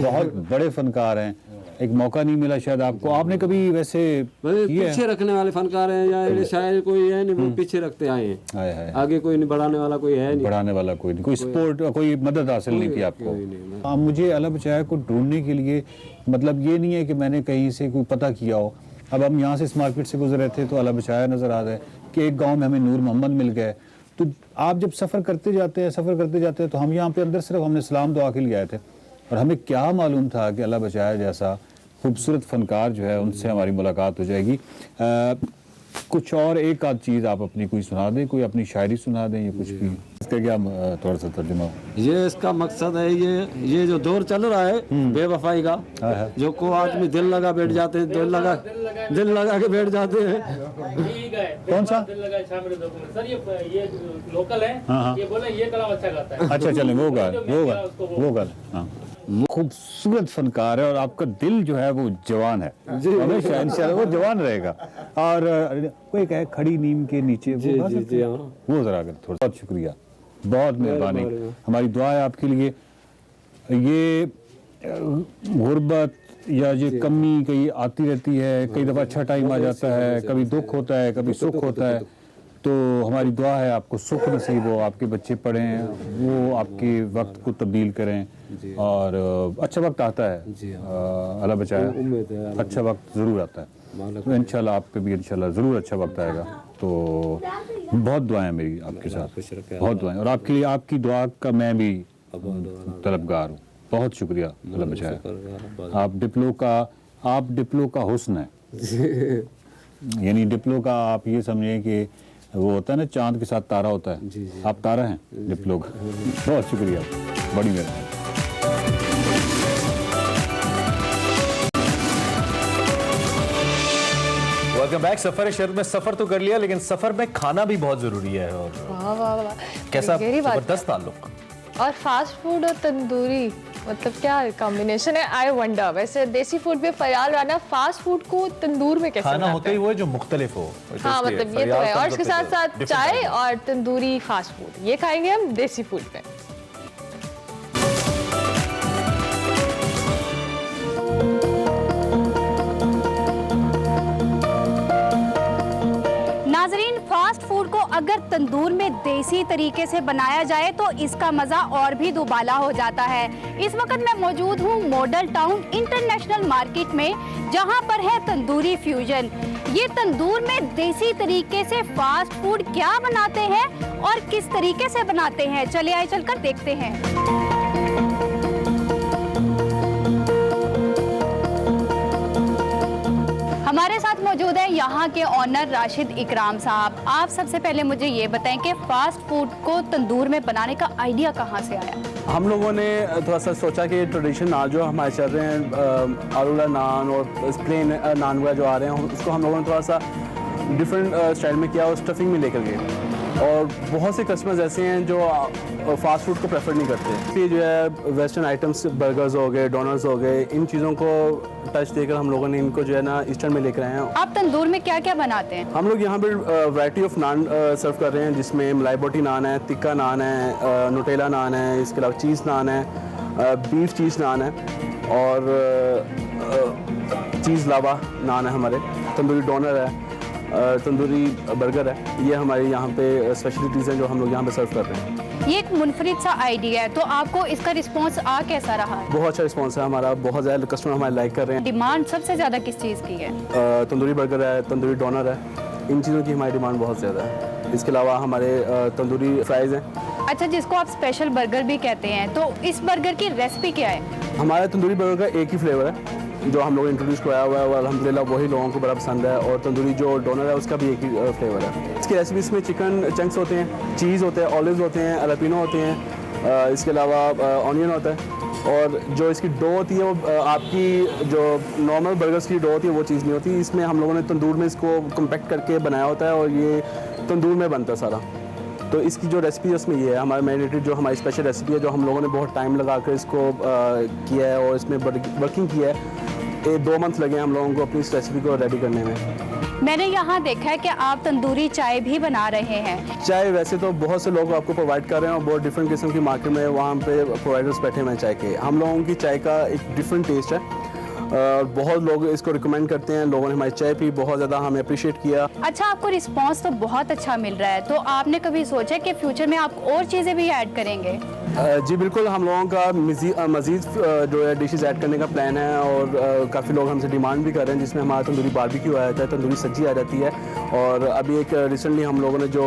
बहुत बड़े फनकार हैं। एक मौका नहीं मिला शायद आपको, आपने कभी वैसे पीछे रखने वाले फनकार हैं या शायद कोई है नहीं, वो पीछे रखते आए हैं। है। आगे कोई नहीं बढ़ाने वाला, कोई है नहीं बढ़ाने वाला, कोई नहीं, कोई सपोर्ट, कोई मदद हासिल नहीं की आपको। आप मुझे अल्लाह बचाया को ढूंढने के लिए मतलब ये नहीं है कि मैंने कहीं से कोई पता किया हो। अब हम यहाँ से इस मार्केट से गुजर रहे थे तो अल्लाह बचाया नज़र आ रहा है कि एक गांव में हमें नूर मोहम्मद मिल गए। तो आप जब सफ़र करते जाते हैं तो हम यहाँ पे अंदर सिर्फ हमने सलाम दुआ के लिए आए थे, और हमें क्या मालूम था कि अल्लाह बचाया जैसा खूबसूरत फनकार जो है उनसे हमारी मुलाकात हो जाएगी। कुछ और एक आध चीज़ आप अपनी कोई सुना दें, कोई अपनी शायरी सुना दें या कुछ भी, इसका क्या थोड़ा सा तर्जुमा? ये इसका मकसद है, ये जो दौर चल रहा है बेवफाई का, जो को आदमी दिल लगा बैठ जाते हैं, दिल लगा के बैठ जाते हैं। कौन सा? सर ये लोकल है। हाँ। ये बोले ये कलाम अच्छा गाता है। अच्छा चले वो गा। हाँ, खूबसूरत फनकार है और आपका दिल जो है वो जवान है, हमेशा इंशाल्लाह वो जवान रहेगा। और कोई कहे खड़ी नीम के नीचे, वो जरा कर थोड़ा। बहुत शुक्रिया, बहुत मेहरबानी, हमारी दुआ है आपके लिए। ये गुर्बत या ये कमी कहीं आती रहती है, कई दफ़ा अच्छा टाइम आ जाता है, कभी दुख होता है, कभी सुख होता है। तो हमारी दुआ है आपको सुख नसीब हो, आपके बच्चे पढ़ें, वो आपके वक्त को तब्दील करें, और अच्छा वक्त आता है। अल्लाह बचाए, अच्छा वक्त ज़रूर आता है। तो इंशाल्लाह आप पे भी इंशाल्लाह ज़रूर अच्छा वक्त आएगा। तो बहुत दुआएं मेरी आपके साथ, बहुत दुआएं, और आपके लिए आपकी दुआ का मैं भी तलबगार हूँ। बहुत शुक्रिया अल्लाह बचाए। आप डिप्लो का हुस्न है। यानी डिप्लो का आप ये समझें कि वो होता है ना चांद के साथ तारा होता है, आप तारा हैं डिप्लो का। बहुत शुक्रिया, बड़ी मेहरबानी। Welcome back. सफर शहर में सफर तो कर लिया, लेकिन सफर में खाना भी बहुत जरूरी है। और वाह वाह वाह, कैसा गहरी बात है। जबरदस्त ताल्लुक। और फास्ट फूड और तंदूरी, मतलब क्या कॉम्बिनेशन है। आई वंडर, वैसे देसी फूड में फयाल राना फास्ट फूड को तंदूर में कैसे खाना होता ही वो है जो मुख्तलिफ हो। हाँ मतलब ये तो है, और इसके साथ साथ चाय और तंदूरी फास्ट फूड, ये खाएंगे हम देसी फूड में। नाजरीन, फास्ट फूड को अगर तंदूर में देसी तरीके से बनाया जाए तो इसका मज़ा और भी दुबाला हो जाता है। इस वक्त मैं मौजूद हूँ मॉडल टाउन इंटरनेशनल मार्केट में, जहाँ पर है तंदूरी फ्यूजन। ये तंदूर में देसी तरीके से फास्ट फूड क्या बनाते हैं और किस तरीके से बनाते हैं, चलिए आइए चलकर देखते हैं। हमारे साथ मौजूद है यहाँ के ऑनर राशिद इकराम साहब। आप सबसे पहले मुझे ये बताएं कि फास्ट फूड को तंदूर में बनाने का आइडिया कहाँ से आया? हम लोगों ने थोड़ा सा सोचा कि ट्रेडिशन नान जो हमारे चल रहे हैं, आलूला नान और प्लेन नान वगैरह जो आ रहे हैं, उसको हम लोगों ने थोड़ा सा डिफरेंट स्टाइल में किया और स्टफिंग में लेकर गए। और बहुत से कस्टमर्स ऐसे हैं जो फास्ट फूड को प्रेफर नहीं करते। ये जो है वेस्टर्न आइटम्स, बर्गर्स हो गए, डोनर्स हो गए, इन चीज़ों को टच देकर हम लोगों ने इनको जो है ना ईस्टर्न में लेकर आए हैं। आप तंदूर में क्या क्या बनाते हैं? हम लोग यहाँ पर वैरायटी ऑफ नान सर्व कर रहे हैं, जिसमें मलाई बोटी नान है, तिक्का नान है, नुटेला नान है, इसके अलावा चीज़ नान है, बीफ चीज़ नान है और चीज़ लावा नान है हमारे, तंदूरी डोनर है, तंदूरी बर्गर है। ये हमारे यहाँ पे स्पेशलिटीज़ हैं जो हम लोग यहाँ पे सर्व कर रहे हैं। ये एक मुनफरिद सा आइडिया है, तो आपको इसका रिस्पांस कैसा रहा है? बहुत अच्छा रिस्पांस है हमारा, बहुत ज़्यादा कस्टमर हमारे लाइक कर रहे हैं। डिमांड सबसे ज़्यादा किस चीज़ की है? तंदूरी बर्गर है, तंदूरी डोनर है, इन चीज़ों की हमारी डिमांड बहुत ज़्यादा है। इसके अलावा हमारे तंदूरी फ्राइज़ हैं। अच्छा, जिसको आप स्पेशल बर्गर भी कहते हैं, तो इस बर्गर की रेसिपी क्या है? हमारे तंदूरी बर्गर का एक ही फ्लेवर है जो हम लोग इंट्रोड्यूस कराया हुआ है और अल्हम्दुलिल्लाह वही लोगों को बड़ा पसंद है। और तंदूरी जो डोनर है उसका भी एक ही फ्लेवर है। इसकी रेसिपी में चिकन चंक्स होते हैं, चीज़ होते हैं, ऑलिव्स होते हैं, अलापिनो होते हैं, इसके अलावा ऑनियन होता है। और जो इसकी डो होती है वो आपकी जो नॉर्मल बर्गर्स की डो होती है वो चीज़ नहीं होती। इसमें हम लोगों ने तंदूर में इसको कम्पैक्ट करके बनाया होता है और ये तंदूर में बनता है सारा। तो इसकी जो रेसिपी है उसमें ये है, हमारा मैरिनेटेड जो हमारी स्पेशल रेसिपी है जो हम लोगों ने बहुत टाइम लगा कर इसको किया है और इसमें वर्किंग किया है। 2 मंथ लगे हम लोगों को अपनी इस रेसिपी को रेडी करने में। मैंने यहाँ देखा है कि आप तंदूरी चाय भी बना रहे हैं। चाय वैसे तो बहुत से लोग आपको प्रोवाइड कर रहे हैं और बहुत डिफरेंट किस्म की मार्केट में वहाँ पे प्रोवाइडर्स बैठे हुए हैं चाय के। हम लोगों की चाय का एक डिफरेंट टेस्ट है और बहुत लोग इसको रिकमेंड करते हैं। लोगों ने हमारी चाय पी, बहुत ज़्यादा हमें अप्रिशिएट किया। अच्छा, आपको रिस्पांस तो बहुत अच्छा मिल रहा है, तो आपने कभी सोचा कि फ्यूचर में आप और चीज़ें भी ऐड करेंगे? जी बिल्कुल, हम लोगों का मज़ीद जो है डिशेस ऐड करने का प्लान है और काफ़ी लोग हमसे डिमांड भी कर रहे हैं, जिसमें हमारा तंदूरी बारबेक्यू आ जाता है, तंदूरी सब्जी आ जाती है। और अभी एक रिसेंटली हम लोगों ने जो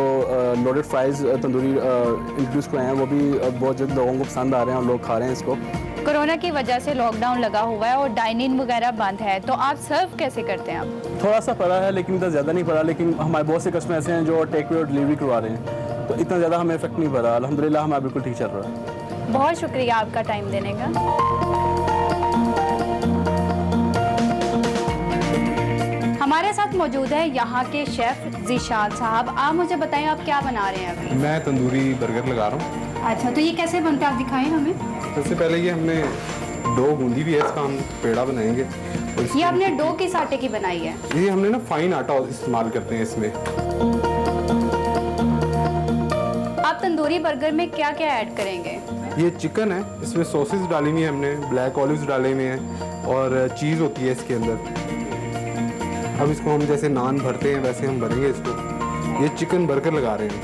लोडेड फ्राइज़ तंदूरी इंट्रोड्यूस कराए हैं वो भी बहुत जल्द लोगों को पसंद आ रहे हैं और लोग खा रहे हैं इसको। कोरोना की वजह से लॉकडाउन लगा हुआ है और डाइनिंग वगैरह बंद है, तो आप सर्व कैसे करते हैं? आप थोड़ा सा पड़ा है लेकिन इतना ज़्यादा नहीं पड़ा, लेकिन हमारे बहुत से कस्टमर ऐसे हैं जो टेक अवे और डिलीवरी करवा रहे हैं, तो इतना ज़्यादा हमें इफेक्ट नहीं पड़ा। अल्हम्दुलिल्लाह हमारा बिल्कुल ठीक चल रहा है। बहुत शुक्रिया आपका टाइम देने का। हमारे साथ मौजूद है यहाँ के शेफ ज़ीशान साहब। आप मुझे बताएं आप क्या बना रहे हैं अभी? मैं तंदूरी बर्गर लगा रहा हूँ। अच्छा, तो ये कैसे बनता है आप दिखाएं हमें। सबसे पहले ये हमने डो गूंदी भी है, इसका हम पेड़ा बनाएंगे। ये हमने डो किस आटे की बनाई है? ये हमने ना फाइन आटा इस्तेमाल करते हैं इसमें। आप तंदूरी बर्गर में क्या क्या ऐड करेंगे? ये चिकन है, इसमें सॉसेस डाली हुई है हमने, ब्लैक ऑलिव्स डाले हुए हैं और चीज़ होती है इसके अंदर। अब इसको हम जैसे नान भरते हैं वैसे हम भरेंगे इसको। ये चिकन बर्गर लगा रहे हैं।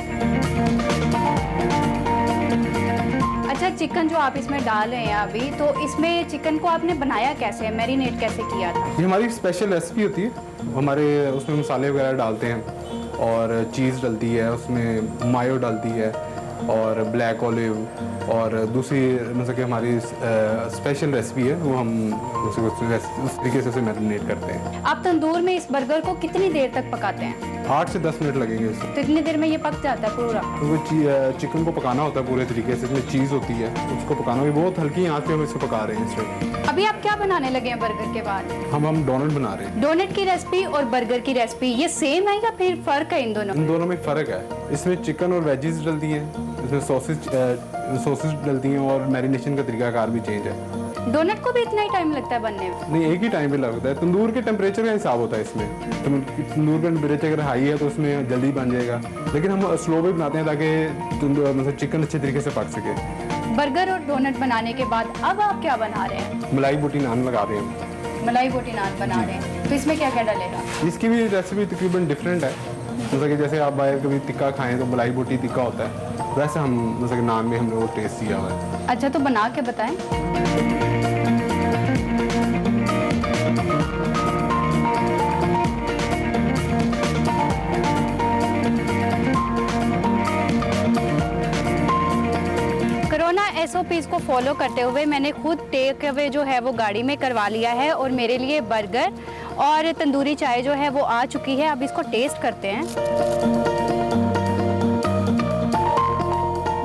अच्छा, चिकन जो आप इसमें डाल रहे हैं अभी, तो इसमें चिकन को आपने बनाया कैसे, मैरिनेट कैसे किया था? ये हमारी स्पेशल रेसिपी होती है, हमारे उसमें मसाले वगैरह डालते हैं और चीज़ डलती है, उसमें मायो डलती है और ब्लैक ऑलिव और दूसरी मतलब कि हमारी स्पेशल रेसिपी है वो हम उस तरीके से उसे मैरिनेट करते हैं। आप तंदूर में इस बर्गर को कितनी देर तक पकाते हैं? 8 से 10 मिनट लगेंगे इसमें। तो इतनी देर में ये पक जाता है पूरा? क्योंकि चिकन को पकाना होता है पूरे तरीके से, इसमें चीज़ होती है, उसको पकाना भी बहुत हल्की आंच पे हम इसको पका रहे हैं इसमें। अभी आप क्या बनाने लगे हैं बर्गर के बाद? हम डोनट बना रहे हैं। डोनट की रेसिपी और बर्गर की रेसिपी ये सेम है या फिर फर्क है इन दोनों? इन दोनों में फ़र्क है, इसमें चिकन और वेजीज डलती हैं, इसमें सॉसेज डलती हैं और मैरिनेशन का तरीकाकार भी चेंज है। डोनट को भी इतना ही टाइम लगता है बनने में? नहीं, एक ही टाइम पे लगता है। तंदूर के टेम्परेचर का हिसाब होता है इसमें। तंदूर का टेम्परेचर अगर हाई है तो उसमें जल्दी बन जाएगा, लेकिन हम स्लो भी बनाते हैं ताकि मतलब चिकन अच्छे तरीके से पक सके। बर्गर और डोनट बनाने के बाद अब आप क्या बना रहे हैं? मलाई बोटी नान लगा रहे हैं। मलाई बोटी नान बना रहे हैं, तो इसमें क्या क्या डलेगा? इसकी भी रेसिपी तकरीबन डिफरेंट है। जैसे कि जैसे आप बाहर कभी टिक्का खाएं तो मलाई बोटी टिक्का होता है, वैसे हम जैसे कि नान में हमने वो टेस्ट दिया हुआ है। अच्छा, तो बना के बताएं। कोरोना SOPs को फॉलो करते हुए मैंने खुद टेक अवे जो है वो गाड़ी में करवा लिया है और मेरे लिए बर्गर और तंदूरी चाय जो है वो आ चुकी है। अब इसको टेस्ट करते हैं।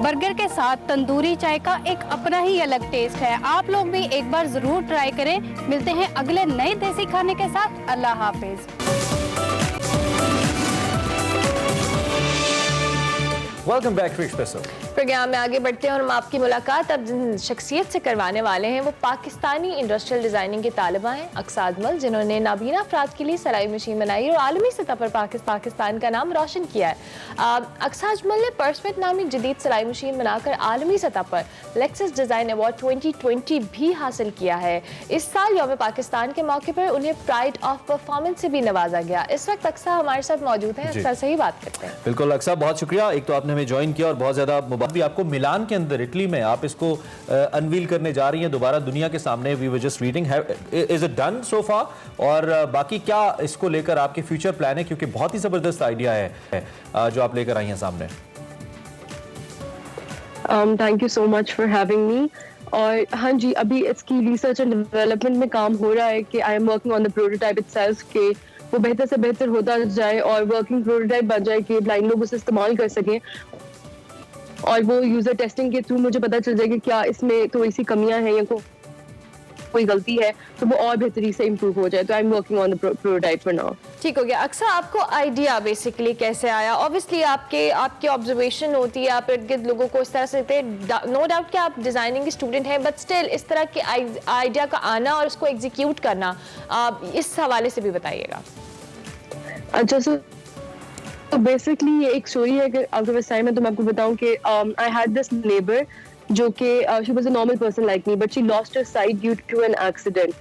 बर्गर के साथ तंदूरी चाय का एक अपना ही अलग टेस्ट है। आप लोग भी एक बार ज़रूर ट्राई करें। मिलते हैं अगले नए देसी खाने के साथ। अल्लाह हाफिज़। Welcome back to Expresso. Programme में आगे बढ़ते हैं और हम आपकी मुलाकात अब जिन शख्सियत से करवाने वाले हैं वो पाकिस्तानी इंडस्ट्रियल डिजाइनिंग के तालिबा हैं अक्सा अजमल, जिन्होंने नाबीना अफराद के लिए सिलाई मशीन बनाई और आलमी सतह पर पाकिस्तान का नाम रोशन किया है। अक्सा अजमल ने पर्समेट नामी जदीद सिलाई मशीन बनाकर आलमी सतह पर लेक्सस डिजाइन अवार्ड 2020 भी हासिल किया है। इस साल यौम पाकिस्तान के मौके पर उन्हें प्राइड ऑफ परफॉर्मेंस से भी नवाजा गया। इस वक्त अक्सा हमारे साथ मौजूद है, अक्सा से ही बात करते हैं। बिल्कुल अक्सा, बहुत शुक्रिया, एक तो आपने हमें ज्वाइन किया और बहुत ज्यादा मुबारक भी आपको। मिलान के अंदर इटली में आप इसको अनवील करने जा रही हैं दोबारा दुनिया के सामने। We were just reading, is it done so far? और बाकी क्या इसको लेकर आपके फ्यूचर प्लान है, क्योंकि बहुत ही जबरदस्त आइडिया है जो आप लेकर आई हैं सामने। Thank you so much for having me. और हाँ जी, अभी इसकी रिसर्च एंड डेवलपमेंट में काम हो रहा है कि I am working on the prototype itself के वो बेहतर से बेहतर होता जाए और वर्किंग प्रोटोटाइप बन जाए कि ब्लाइंड लोग उसे इस्तेमाल कर सकें और वो यूजर टेस्टिंग के थ्रू मुझे पता चल जाए कि क्या इसमें थोड़ी सी कमियां हैं या कोई गलती है तो वो और बेहतरी से इम्प्रूव हो जाए। तो I am working on the prototype for now. ठीक हो गया। अक्सर आपको आइडिया बेसिकली कैसे आया? ऑब्वियसली आपके ऑब्जर्वेशन होती है, आप इर्द गिर्द लोगों को इस तरह से, नो डाउट कि आप डिजाइनिंग के स्टूडेंट हैं, बट स्टिल इस तरह के आइडिया का आना और उसको एग्जीक्यूट करना, इस हवाले से भी बताइएगा। अच्छा, तो बेसिकली ये एक स्टोरी है कि आपके पास टाइम है तो मैं आपको बताऊं कि आई हैड दिस नेबर जो कि she was a normal person like me but she lost her sight due to an accident.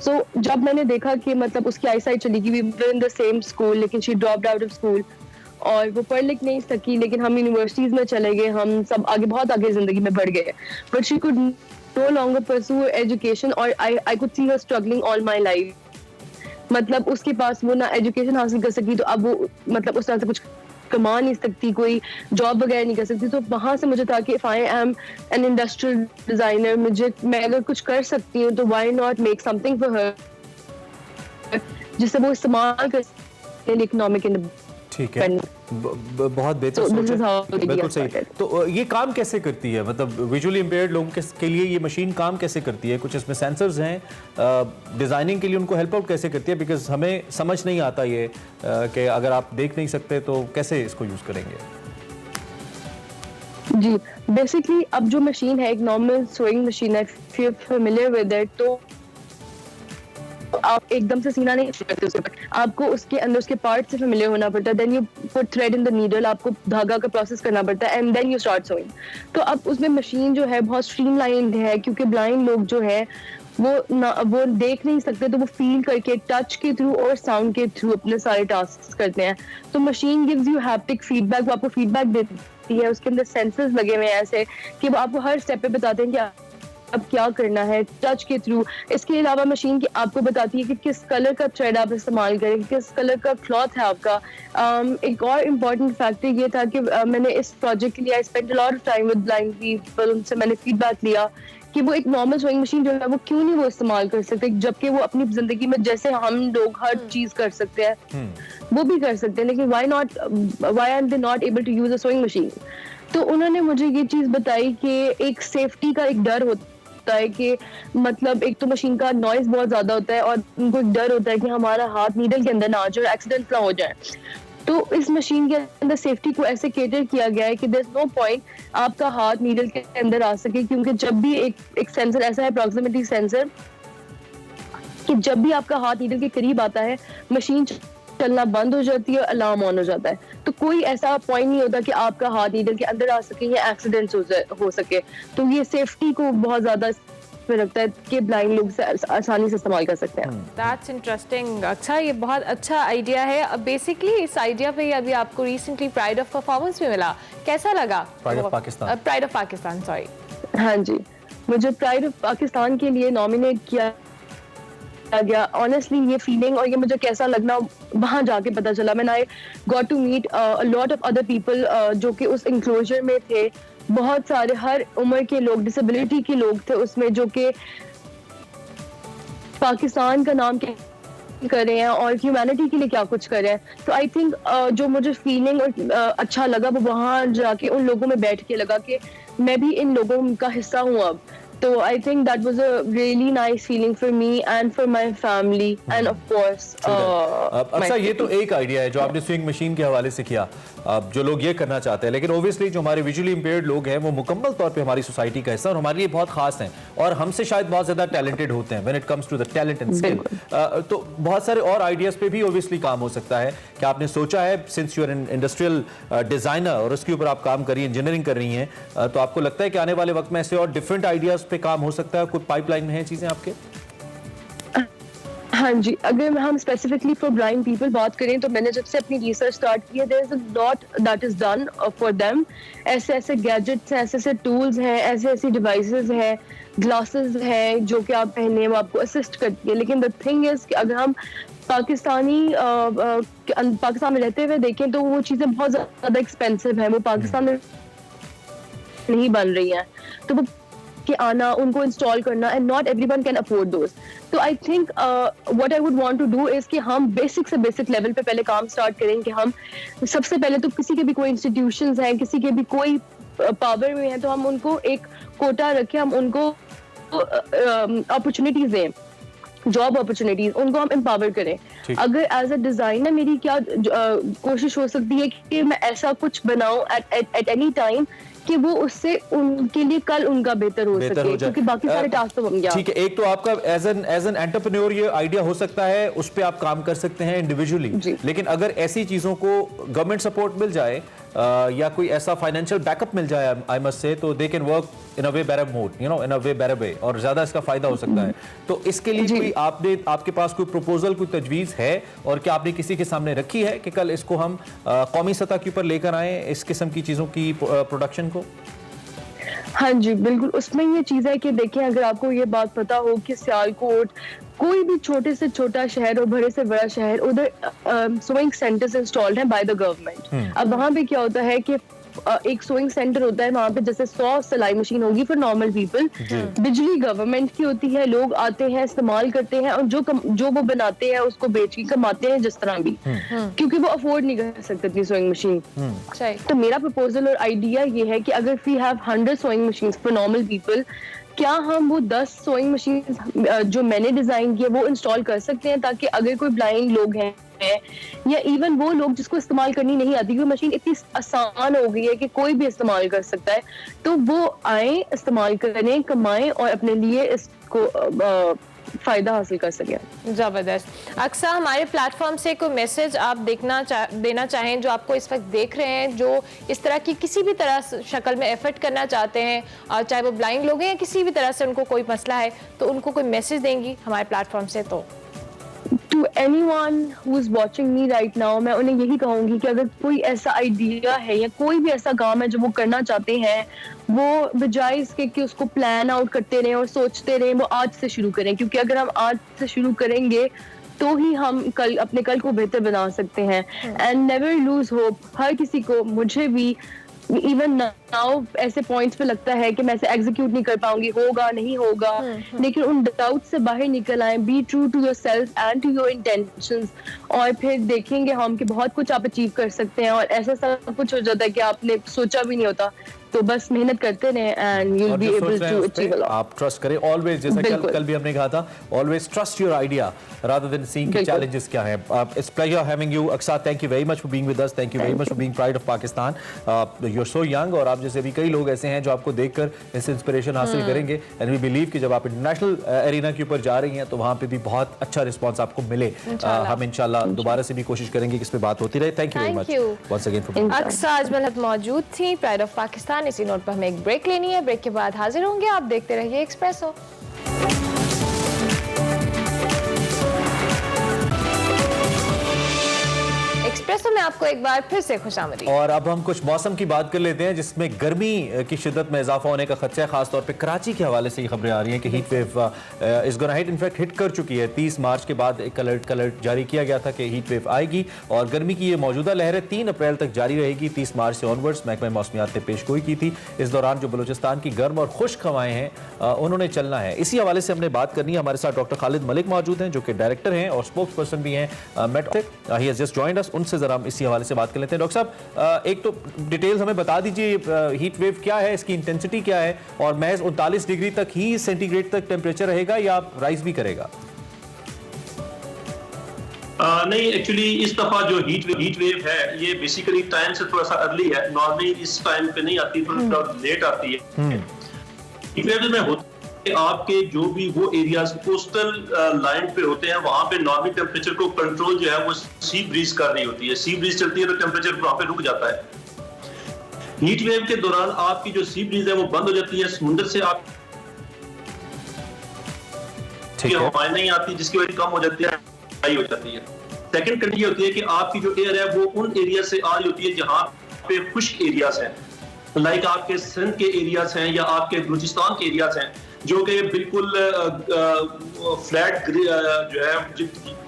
So जब मैंने देखा कि मतलब उसकी आई साइट चली गई, we were in the same school लेकिन she dropped out of school और वो पढ़ लिख नहीं सकी, लेकिन हम यूनिवर्सिटीज में चले गए, हम सब आगे बहुत आगे जिंदगी में बढ़ गए, but she could no longer pursue education और I could see her struggling all my life. मतलब उसके पास वो ना एजुकेशन हासिल कर सकी तो अब वो मतलब उस तरह से कुछ कमा नहीं सकती, कोई जॉब वगैरह नहीं कर सकती। तो वहां से मुझे था कि if I am N industrial designer, मैं अगर कुछ कर सकती हूँ तो why not make something for her जिससे वो इस्तेमाल कर सके इकोनॉमिक इंडिपेंडेंस। ठीक है, बहुत बेहतर सोच है, बिल्कुल सही। तो ये काम कैसे करती है, मतलब विजुअली इम्पेयर्ड लोगों के लिए ये मशीन काम कैसे करती है? कुछ इसमें सेंसर्स हैं, डिजाइनिंग के लिए उनको हेल्प आउट कैसे करती है? बिकॉज हमें समझ नहीं आता ये कि अगर आप देख नहीं सकते तो कैसे इसको यूज करेंगे? जी, बेसिकली अब जो मशीन है एक नॉर्मल सोइंग मशीन है, if you are familiar with it, तो आप एकदम से सीना नहीं करते उसके, आपको उसके अंदर उसके पार्ट से फेमिलियर होना पड़ता है। Then you put thread in the needle, आपको धागा का प्रोसेस करना पड़ता है and then you start sewing. तो अब उसमें मशीन जो है बहुत स्ट्रीमलाइंड है क्योंकि ब्लाइंड लोग जो है वो देख नहीं सकते, तो वो फील करके टच के थ्रू और साउंड के थ्रू अपने सारे टास्क करते हैं। तो machine gives you haptic feedback, वो आपको फीडबैक देती है, उसके अंदर सेंसर्स लगे हुए हैं ऐसे कि वो आपको हर स्टेप पे बताते हैं कि अब क्या करना है टच के थ्रू। इसके अलावा मशीन की आपको बताती है कि किस कलर का थ्रेड आप इस्तेमाल करें, किस कलर का क्लॉथ है आपका। एक और इम्पॉर्टेंट फैक्टर ये था कि मैंने इस प्रोजेक्ट के लिए I spend a lot of time with blind people, उनसे मैंने फीडबैक लिया कि वो एक नॉर्मल सोइंग मशीन जो है वो क्यों नहीं वो इस्तेमाल कर सकते, जबकि वो अपनी जिंदगी में जैसे हम लोग हर चीज कर सकते हैं वो भी कर सकते हैं, लेकिन why are they not able to use a sewing machine. तो उन्होंने मुझे ये चीज बताई कि एक सेफ्टी का एक डर होता है कि मतलब एक तो मशीन का नॉइज बहुत ज्यादा होता है और उनको एक डर होता है कि हमारा हाथ नीडल के अंदर ना आ जाए और एक्सीडेंट ना हो जाए। तो इस मशीन के अंदर सेफ्टी को ऐसे केटर किया गया है कि देयर इज नो पॉइंट आपका हाथ नीडल के अंदर आ सके, क्योंकि जब भी एक सेंसर ऐसा है, प्रॉक्सिमिटी सेंसर, कि जब भी आपका हाथ नीडल के करीब आता है मशीन चलना बंद हो जाती है और अलार्म ऑन हो जाता है। तो कोई ऐसा पॉइंट नहीं होता कि आपका हाथ नीडल के अंदर आ सके या एक्सीडेंट हो सके। तो ये सेफ्टी को बहुत ज्यादा रखता है कि ब्लाइंड लोग से आसानी से इस्तेमाल कर सकते हैं। That's interesting। अच्छा, ये बहुत अच्छा आइडिया है। अब बेसिकली इस आइडिया पे अभी आपको रिसेंटली प्राइड ऑफ परफॉर्मेंस भी मिला, कैसा लगा? Pride of Pakistan, sorry. हाँ जी, मुझे प्राइड ऑफ पाकिस्तान के लिए नॉमिनेट किया गया। ऑनेस्टली ये फीलिंग और ये मुझे कैसा लगना वहां जाके पता चला। मैंने I got to meet a lot of other people जो कि उस इंक्लोजर में थे, बहुत सारे हर उम्र के लोग, डिसेबिलिटी के लोग थे उसमें, जो कि पाकिस्तान का नाम कर रहे हैं और ह्यूमैनिटी के लिए क्या कुछ कर रहे हैं। तो आई थिंक जो मुझे फीलिंग और अच्छा लगा वो वहां जाके उन लोगों में बैठ के लगा कि मैं भी इन लोगों का हिस्सा हूँ अब। तो I think that was a really nice feeling for me and for my family end of course अच्छा, ये तो एक आइडिया है जो आपने स्विंग मशीन के हवाले से किया, जो लोग ये करना चाहते हैं, लेकिन ओब्वियसली जो हमारे विजुअली इंपेयर्ड लोग हैं वो मुकम्मल तौर पे हमारी सोसाइटी का हिस्सा और हमारे लिए बहुत खास हैं और हमसे शायद बहुत ज्यादा टैलेंटेड होते हैं when it comes to the talent and skill. तो बहुत सारे और आइडियाज पे भी ओब्वियसली काम हो सकता है। क्या आपने सोचा है, since you are an industrial designer और उसके ऊपर आप काम कर रही हैं, इंजीनियरिंग कर रही हैं, तो आपको लगता है कि आने वाले वक्त में ऐसे और डिफरेंट आइडियाज पे काम हो सकता है? कोई पाइपलाइन में है चीजें आपके? हाँ जी, अगर हम स्पेसिफिकली फॉर ब्लाइंड पीपल बात करें तो मैंने जब से अपनी रिसर्च स्टार्ट की है, there is a lot that is done for them. ऐसे ऐसे गैजेट्स हैं, ऐसे ऐसे टूल्स हैं, ऐसे ऐसी डिवाइसेस हैं, ग्लासेस हैं जो कि आप पहने वो आपको असिस्ट करती है। लेकिन द थिंग इज कि अगर हम पाकिस्तान में रहते हुए देखें तो वो चीज़ें बहुत ज़्यादा एक्सपेंसिव है, वो पाकिस्तान में नहीं बन रही हैं, तो वो कि आना उनको इंस्टॉल करना and not everyone can afford those. तो I think what I would want to do is कि हम बेसिक से बेसिक लेवल पे पहले काम स्टार्ट करें कि हम सबसे पहले तो किसी के भी कोई इंस्टीट्यूशंस हैं, किसी के भी कोई पावर में है तो हम उनको एक कोटा रखें, हम उनको अपॉर्चुनिटीज दें, जॉब अपॉर्चुनिटीज, उनको हम एम्पावर करें। अगर एज अ डिजाइनर मेरी क्या कोशिश हो सकती है कि मैं ऐसा कुछ बनाऊं एट एनी टाइम कि वो उससे उनके लिए कल उनका बेहतर हो सके, क्योंकि बाकी सारे टास्क तो बन गया। ठीक है, एक तो आपका एज एन एंटरप्रेन्योर ये आइडिया हो सकता है, उस पे आप काम कर सकते हैं इंडिविजुअली, लेकिन अगर ऐसी चीजों को गवर्नमेंट सपोर्ट मिल जाए या कोई ऐसा फाइनेंशियल बैकअप मिल जाए, आई मस्ट से, तो they can work in a way better mode, you know, in a way better way, और ज्यादा इसका फायदा हो सकता है। तो इसके लिए कोई आपके पास कोई प्रपोजल, कोई तजवीज है, और क्या आपने किसी के सामने रखी है कि कल इसको हम कौमी सतह के ऊपर लेकर आए, इस किस्म की चीजों की प्रोडक्शन को? हाँ जी बिल्कुल, उसमें ये चीज़ है कि देखें, अगर आपको ये बात पता हो कि सियालकोट, कोई भी छोटे से छोटा शहर और बड़े से बड़ा शहर, उधर सोइंग सेंटर्स इंस्टॉल्ड हैं बाय द गवर्नमेंट। अब वहाँ पे क्या होता है कि एक सोइंग सेंटर होता है, वहाँ पे जैसे 100 सिलाई मशीन होगी फॉर नॉर्मल पीपल, बिजली गवर्नमेंट की होती है, लोग आते हैं, इस्तेमाल करते हैं, और जो वो बनाते हैं उसको बेच के कमाते हैं जिस तरह भी, क्योंकि वो अफोर्ड नहीं कर सकते इतनी सोइंग मशीन। तो मेरा प्रपोजल और आइडिया ये है कि अगर we have 100 sewing machine for normal people, क्या हम वो 10 सोइंग मशीन जो मैंने डिजाइन किए वो इंस्टॉल कर सकते हैं, ताकि अगर कोई ब्लाइंड लोग हैं या इवन वो लोग जिसको इस्तेमाल करनी नहीं आती, क्योंकि मशीन इतनी आसान हो गई है कि कोई भी इस्तेमाल कर सकता है, तो वो आए, इस्तेमाल करें, कमाएं और अपने लिए इसको फायदा हासिल कर सकें। जबरदस्त। अक्सा, हमारे प्लेटफॉर्म से कोई मैसेज आप देना चाहें जो आपको इस वक्त देख रहे हैं, जो इस तरह की किसी भी तरह शक्ल में एफर्ट करना चाहते हैं, और चाहे वो ब्लाइंड लोग हैं या किसी भी तरह से उनको कोई मसला है, तो उनको कोई मैसेज देंगी हमारे प्लेटफॉर्म से? तो To anyone who is watching me right now, मैं उन्हें यही कहूंगी कि अगर कोई ऐसा आइडिया है या कोई भी ऐसा काम है जो वो करना चाहते हैं, वो बजाय इसके कि उसको प्लान आउट करते रहें और सोचते रहें, वो आज से शुरू करें, क्योंकि अगर हम आज से शुरू करेंगे तो ही हम अपने कल को बेहतर बना सकते हैं। And never lose hope. हर किसी को, मुझे भी इवन नाउ ऐसे पॉइंट्स पे लगता है कि मैं ऐसे एग्जीक्यूट नहीं कर पाऊंगी, होगा नहीं होगा, लेकिन उन डाउट से बाहर निकल आए, be true to yourself and to your intentions, और फिर देखेंगे हम कि बहुत कुछ आप अचीव कर सकते हैं, और ऐसा सब कुछ हो जाता है कि आपने सोचा भी नहीं होता। तो बस मेहनत करते रहें and you will be able to achieve a lot. आप ट्रस्ट करें ऑलवेज, जैसा कल भी हमने कहा था, always trust your idea rather than seeing कि चैलेंजेस क्या हैं। It's pleasure having you Aqsa, thank you very much for being with us, thank you very much for being pride of Pakistan. You are so young, और आप जैसे भी कई लोग ऐसे हैं जो आपको देखकर इससे इंस्पिरेशन हासिल करेंगे, एंड वी बिलीव कि जब आप इंटरनेशनल एरिना के ऊपर जा रही हैं तो वहाँ पे भी बहुत अच्छा रिस्पॉन्स आपको मिले। हम इंशाल्लाह दोबारा से भी कोशिश करेंगे कि इस पे बात होती रहे। Thank you very much once again for Aqsa Ajmal मौजूद थी, प्राइड ऑफ पाकिस्तान। इसी नोट पर हमें एक ब्रेक लेनी है, ब्रेक के बाद हाजिर होंगे। आप देखते रहिए एक्सप्रेसो। एक्सप्रेसो में आपको एक बार फिर से खुशामदीद। और अब हम कुछ मौसम की बात कर लेते हैं, जिसमें गर्मी की शिद्दत में इजाफा होने का खदशा है। खासतौर पे कराची के हवाले से ये खबरें आ रही हैं कि हीट वेव इस गोना हिट, इनफैक्ट हिट कर चुकी है। 30 मार्च के बाद एक अलर्ट जारी किया गया था कि हीट वेव आएगी, और गर्मी की ये मौजूदा लहर 3 अप्रैल तक जारी रहेगी। 30 मार्च से ऑनवर्ड्स महकमा मौसमियात ने पेशगोई की थी। इस दौरान जो बलूचिस्तान की गर्म और खुश्क हवाएं हैं उन्होंने चलना है। इसी हवाले से हमने बात करनी है। हमारे साथ डॉक्टर खालिद मलिक मौजूद हैं, जो कि डायरेक्टर हैं और स्पोक्स पर्सन भी हैं metro. He has just joined us. उनसे जरा हम इसी हवाले से बात कर लेते हैं। डॉक्टर साहब, एक तो डिटेल्स हमें बता दीजिए, हीट वेव क्या है, इसकी इंटेंसिटी क्या है, और महज 39 डिग्री तक ही सेंटीग्रेड तक टेम्परेचर रहेगा या राइज भी करेगा? नहीं, एक्चुअली इस दफा जो हीट वेव है ये बेसिकली टाइम से थोड़ा सा अर्ली है। नॉर्मली इस टाइम पे नहीं आती, थोड़ा लेट आती है। हीट वेव में होता है आपके जो भी वो एरियाज कोस्टल लाइन पे होते हैं, वहां पे नॉर्मल टेम्परेचर को कंट्रोल जो है वो सी ब्रीज कर रही होती है। सी ब्रीज चलती है तो टेम्परेचर वहां पे रुक जाता है। हीट वेव के दौरान आपकी जो सी ब्रीज है वो बंद हो जाती है, समुद्र से आप हवाएं नहीं आती, जिसकी वजह कम हो जाती है, हो जाती है। सेकंड कंडीशन ये होती है कि आपकी जो एयर है वो उन एरिया से आ रही होती है जहां पे खुश्क एरियाज हैं, लाइक आपके सिंध के एरियाज हैं या आपके बलूचिस्तान के एरियाज हैं, जो कि बिल्कुल फ्लैट जो है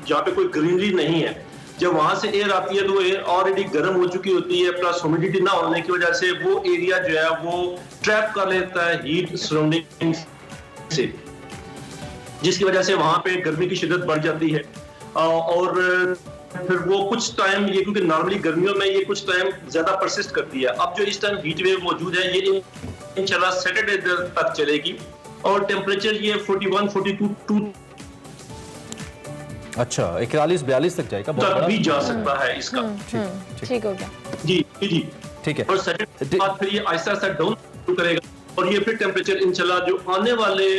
जहाँ पे कोई ग्रीनरी नहीं है। जब वहां से एयर आती है तो वो एयर ऑलरेडी गर्म हो चुकी होती है, प्लस ह्यूमिडिटी ना होने की वजह से वो एरिया जो है वो ट्रैप कर लेता है हीट सराउंडिंग से, जिसकी वजह से वहां पे गर्मी की शिद्दत बढ़ जाती है। और फिर वो कुछ टाइम, ये क्योंकि नॉर्मली गर्मियों में ये कुछ टाइम ज्यादा परसिस्ट करती है। अब जो इस टाइम हीट वेव मौजूद है ये इंशाल्लाह सैटरडे तक चलेगी और टेम्परेचर ये 41-42 अच्छा 41-42 तक जाएगा, तक भी जा सकता है इसका। ठीक हो गया जी जी ठीक है। और सैटरडे के बाद फिर ये आहिस्ता आहिस्ता डाउन करेगा और ये फिर टेम्परेचर इंशाल्लाह जो आने वाले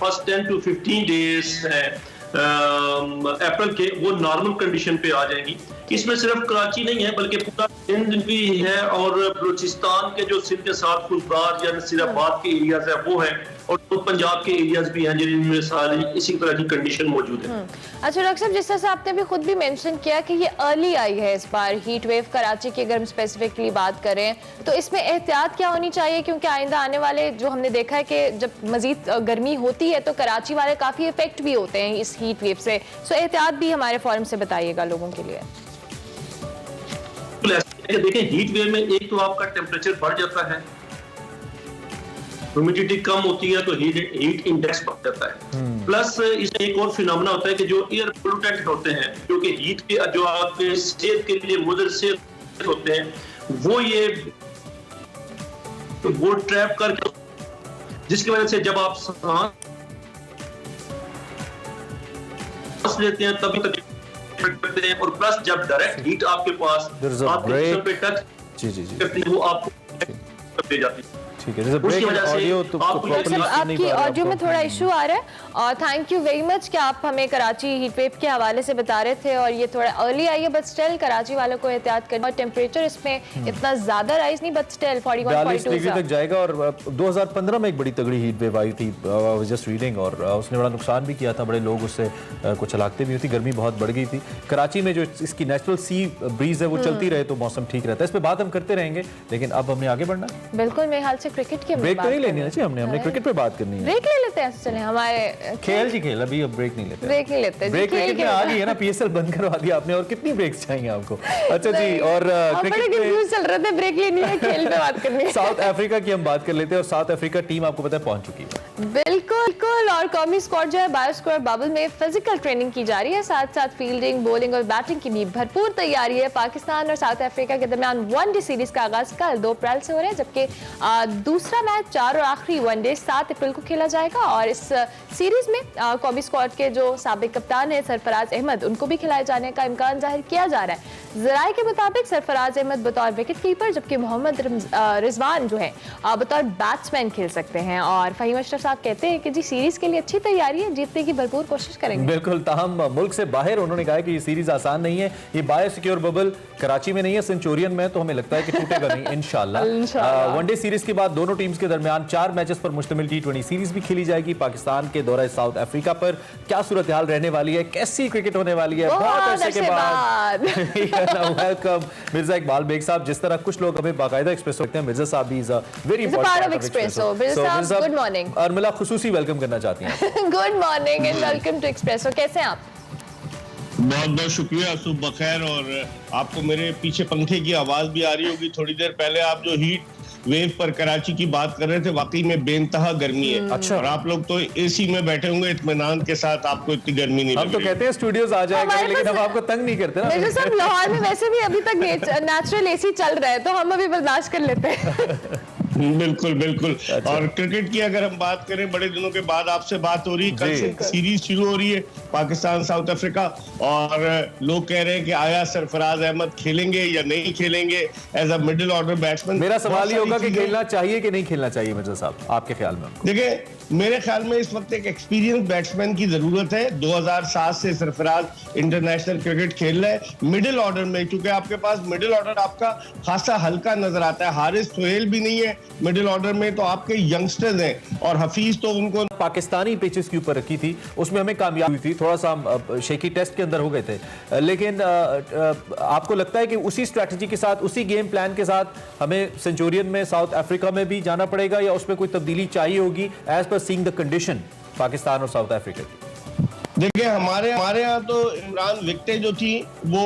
फर्स्ट 10 to 15 डेज है अप्रैल के, वो नॉर्मल कंडीशन पे आ जाएंगी। इसमें सिर्फ कराची नहीं है बल्कि पूरा सिंध भी है और बलूचिस्तान के जो सिंध के साथ गुलजार या नसीराबाद के एरियाज है वो है, और तो पंजाब के एरियाज भी हैं जिनमें सारी इसी तरह की कंडीशन मौजूद है। अच्छा डॉक्टर साहब, जिस तरह से आपने भी खुद भी मेंशन किया कि ये अर्ली आई है इस बार हीट वेव कराची की, अगर हम स्पेसिफिकली बात करें तो इसमें एहतियात क्या होनी चाहिए? क्योंकि आइंदा आने वाले जो हमने देखा है कि जब मजीद गर्मी होती है तो कराची वाले काफी इफेक्ट भी होते हैं इस हीट वेव से, सो एहतियात भी हमारे फोरम से बताइएगा लोगों के लिए। देखिए, हीट वेव में एक तो आपका टेम्परेचर बढ़ जाता है, ह्यूमिडिटी कम होती है तो हीट इंडेक्स बढ़ जाता है। प्लस इसमें एक और फिनोमेना होता है कि जो एयर पोल्यूटेंट होते हैं, जो कि हीट के जो आपके सेहत के लिए मुदर से होते हैं, वो ट्रैप करके, जिसकी वजह से जब आप सांस लेते हैं तभी तक करते हैं, और प्लस जब डायरेक्ट हीट आपके पास आपके जिस्म पे टच करती है वो आपको दे जाती है। ठीक है, ब्रेक ऑडियो तो आपकी ऑडियो में थोड़ा इशू आ रहा है, और थैंक यू वेरी मच कि आप हमें कराची हीट वेव के हवाले से बता रहे थे, और ये थोड़ा अर्ली आई है बट स्टिल कराची वालों को एहतियात करना, और टेम्परेचर इसमें इतना ज्यादा राइज नहीं बट स्टिल 41-42 डिग्री तक जाएगा। और 2015 में एक बड़ी तगड़ी हीट वेव आई थी, जस्ट रीडिंग, और उसने बड़ा नुकसान भी किया था, बड़े लोग उससे कुछ हलाकतें भी हुई थी, गर्मी बहुत बढ़ गई थी। कराची में जो इसकी नेचुरल सी ब्रीज है वो चलती रहे तो मौसम ठीक रहता है। इस पर बात हम करते रहेंगे, लेकिन अब हमें आगे बढ़ना है। बिल्कुल, मेरे हाल से क्रिकेट की ब्रेक तो नहीं लेनी चाहिए, हमने क्रिकेट पे बात करनी है। ब्रेक ले लेते हैं, चले हमारे खेल जी खेल, अभी अब ब्रेक नहीं लेते। ब्रेक नहीं लेते, ब्रेक क्रिकेट में आ गई है ना, पीएसएल बंद करवा दिया आपने, और कितनी ब्रेक्स चाहिए आपको? अच्छा जी, और क्रिकेट पे चल रहे थे, ब्रेक लेनी है, खेल पे बात करनी है। साउथ अफ्रीका की हम बात कर लेते हैं, और साउथ अफ्रीका टीम आपको पता है पहुंच चुकी है। बिल्कुल, और कौमी स्क्वाड जो है बायोस्क्वायर बबल में फिजिकल ट्रेनिंग की जा रही है, साथ साथ फील्डिंग, बॉलिंग और बैटिंग की भी भरपूर तैयारी है। पाकिस्तान और साउथ अफ्रीका के दरमियान वनडे सीरीज का आगाज कल 2 अप्रैल से हो रहा है, जबकि दूसरा मैच 4 और आखिरी वनडे 7 अप्रैल को खेला जाएगा। और इस सीरीज में कौमी स्क्वाड के जो साबिक कप्तान है सरफराज अहमद, उनको भी खिलाए जाने का इम्कान जाहिर किया जा रहा है। जराए के मुताबिक सरफराज अहमद बतौर विकेट कीपर, जबकि मोहम्मद रिजवान जो है बतौर बैट्समैन खेल सकते हैं। और फहीम अशरफ साहब कहते हैं कि जी सीरीज के लिए अच्छी तैयारी है, जीतने की भरपूर कोशिश करेंगे। बिल्कुल, ताहम मुल्क से बाहर उन्होंने कहा कि ये सीरीज आसान नहीं है, ये बायोसिक्योर बबल कराची में नहीं है, सेंचुरियन में, तो हमें लगता है कि टूटेगा नहीं इंशाल्लाह। वनडे सीरीज के बाद दोनों टीम्स के दरमियान 4 मैचेस पर मुश्तमिल T20 सीरीज भी खेली जाएगी। पाकिस्तान के दौरे साउथ अफ्रीका पर क्या सूरत हाल रहने वाली है, कैसी क्रिकेट होने वाली है, बहुत अरसे के बाद। वेलकम मिर्जा इकबाल बेग साहब। जिस तरह कुछ लोग हमें बाकायदा एक्सप्रेसो रखते हैं, मिर्जा साहब भी is a very important espresso. Mirza साहब गुड मॉर्निंग, और मिला खुसूसी वेलकम करना चाहती हैं। Good morning and welcome to Expresso. कैसे हैं आप? बहुत बहुत शुक्रिया, सुबह बखैर। और आपको मेरे पीछे पंखे की आवाज भी आ रही होगी। थोड़ी देर पहले आप जो हीट वेव पर कराची की बात कर रहे थे, वाकई में बेइंतहा गर्मी है। अच्छा। और आप लोग तो एसी में बैठे होंगे इत्मीनान के साथ, आपको इतनी गर्मी नहीं हम तो कहते हैं स्टूडियोज आ जाएगा, लेकिन हम आपको तंग नहीं करते ना। मेरे साहब लाहौर में वैसे भी अभी तक नेचुरल एसी चल रहा है, तो हम अभी बर्दाश्त कर लेते हैं। बिल्कुल बिल्कुल। और क्रिकेट की अगर हम बात करें, बड़े दिनों के बाद आपसे बात हो रही है, कल से सीरीज शुरू हो रही है पाकिस्तान साउथ अफ्रीका, और लोग कह रहे हैं कि आया सरफराज अहमद खेलेंगे या नहीं खेलेंगे as a middle order batsman. मेरा सवाल ये होगा कि खेलना चाहिए कि नहीं खेलना चाहिए मिर्जा साहब, आपके ख्याल में? देखिए, मेरे ख्याल में इस वक्त एक एक्सपीरियंस बैट्समैन की जरूरत है। 2007 से सरफराज इंटरनेशनल क्रिकेट खेल रहे हैं मिडिल ऑर्डर में, क्योंकि आपके पास मिडिल ऑर्डर आपका खासा हल्का नजर आता है। हारिस सोहेल भी नहीं है मिडिल ऑर्डर में, तो आपके यंगस्टर्स हैं, और हफीज तो उनको पाकिस्तानी पिचेस के ऊपर रखी थी, उसमें हमें कामयाबी हुई थी, थोड़ा सा शेकी टेस्ट के अंदर हो गए थे, लेकिन आपको लगता है कि उसी स्ट्रैटेजी के साथ, उसी गेम प्लान के साथ हमें सेंचुरियन में साउथ अफ्रीका में भी जाना पड़ेगा, या उसमें कोई तब्दीली चाहिए होगी as per seeing the condition Pakistan और साउथ अफ्रीका की? देखिए, हमारे यहाँ तो इमरान विकेटें जो थी वो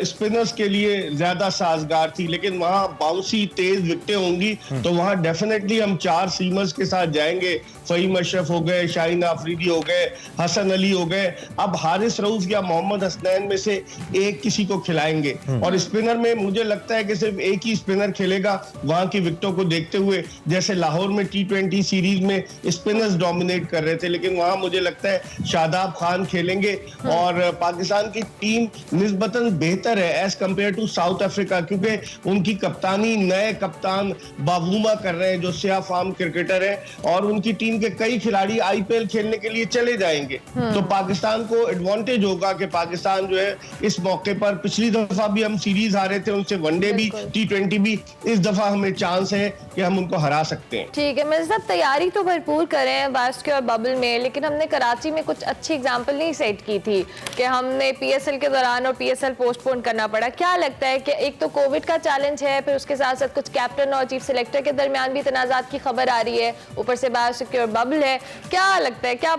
स्पिनर्स के लिए ज्यादा साजगार थी, लेकिन वहाँ बाउंसी तेज विकेटें होंगी, तो वहाँ डेफिनेटली हम 4 सीमर्स के साथ जाएंगे। फहीम अशरफ हो गए, शाहीन आफरीदी हो गए, हसन अली हो गए, अब हारिस रऊफ या मोहम्मद हसनैन में से एक किसी को खिलाएंगे। और स्पिनर में मुझे लगता है कि सिर्फ एक ही स्पिनर खेलेगा वहां की विकेटों को देखते हुए। जैसे लाहौर में T20 सीरीज में स्पिनर्स डोमिनेट कर रहे थे, लेकिन वहां मुझे लगता है शादाब खान खेलेंगे। और पाकिस्तान की टीम निस्बतन बेहतर है as compare to South Africa, क्योंकि उनकी कप्तानी नए कप्तान बावूमा कर रहे हैं जो सिया फार्म क्रिकेटर है, और उनकी टीम के कई खिलाड़ी IPL खेलने के लिए चले जाएंगे। तो पाकिस्तान को एडवांटेज होगा कि पाकिस्तान जो है इस मौके पर, पिछली दफा भी हम सीरीज हारे थे उनसे, वनडे भी T20 भी, इस दफा हमें चांस है कि हम उनको हरा सकते हैं। ठीक है, मैं सब तैयारी तो भरपूर करें हैं बास्केट और बबल में, लेकिन हमने कराची में कुछ अच्छी एग्जांपल नहीं सेट की थी कि हमने PSL के दौरान और PSL पोस्टपोन करना पड़ा। क्या लगता है कि एक तो कोविड का चैलेंज है, फिर उसके साथ साथ कुछ कैप्टन और चीफ सिलेक्टर के दरमियान भी तनाजात की खबर आ रही है, ऊपर से बायोसिक्योर बबल है, क्या लगता है क्या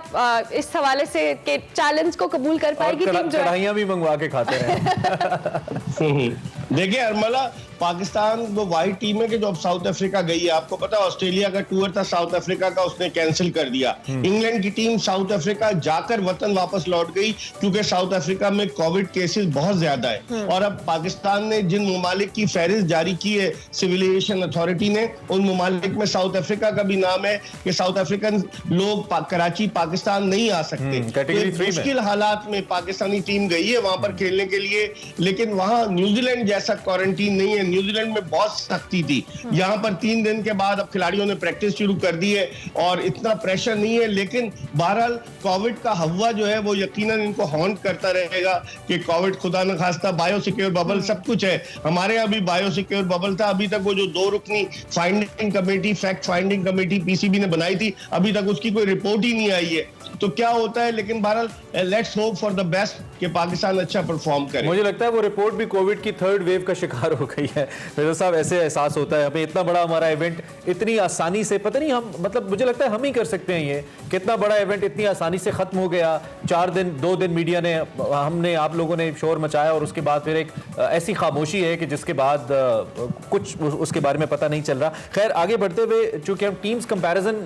इस हवाले से के चैलेंज को कबूल कर पाएगी टीम? जो कढ़ाइयां भी मंगवा के खाते हैं। देखिए अरमला, पाकिस्तान वो वाहिद टीम है कि जो अब साउथ अफ्रीका गई है। आपको पता है ऑस्ट्रेलिया का टूर था साउथ अफ्रीका का, उसने कैंसिल कर दिया। इंग्लैंड की टीम साउथ अफ्रीका जाकर वतन वापस लौट गई, क्योंकि साउथ अफ्रीका में कोविड केसेस बहुत ज्यादा है। और अब पाकिस्तान ने जिन ममालिक की फहरिस्त जारी की है सिविल अथॉरिटी ने, उन ममालिक में साउथ अफ्रीका का भी नाम है कि साउथ अफ्रीकन लोग कराची पाकिस्तान नहीं आ सकते। तो मुश्किल हालात में पाकिस्तानी टीम गई है वहां पर खेलने के लिए, लेकिन वहां न्यूजीलैंड जैसा क्वारंटीन नहीं है। न्यूजीलैंड में बहुत सख्ती थी, यहाँ पर 3 दिन के बाद अब खिलाड़ियों ने प्रैक्टिस शुरू कर दी है और इतना प्रेशर नहीं है। लेकिन बहरहाल कोविड का हवा जो है वो यकीनन इनको हॉन्ट करता रहेगा कि कोविड खुदा न खास्ता, बायोसिक्योर बबल सब कुछ है। हमारे यहाँ भी बायोसिक्योर बबल था, अभी तक वो जो 2 रुकनी finding committee, fact finding committee PCB ने बनाई थी, अभी तक उसकी कोई रिपोर्ट ही नहीं आई है। तो क्या होता है, लेकिन बहरहाल let's hope for the best कि पाकिस्तान अच्छा परफॉर्म करे। मुझे लगता है वो रिपोर्ट भी कोविड की 3rd वेव का शिकार हो गई है। मेरे साहब ऐसे एहसास होता है, हमें इतना बड़ा हमारा इवेंट इतनी आसानी से, पता नहीं हम, मतलब मुझे लगता है हम ही कर सकते हैं ये, कितना बड़ा इवेंट इतनी आसानी से खत्म हो गया। 2 दिन मीडिया ने, हमने, आप लोगों ने शोर मचाया, और उसके बाद फिर एक ऐसी खामोशी है कि जिसके बाद कुछ उसके बारे में पता नहीं चल रहा। खैर, आगे बढ़ते हुए, चूंकि हम टीम्स कंपैरिजन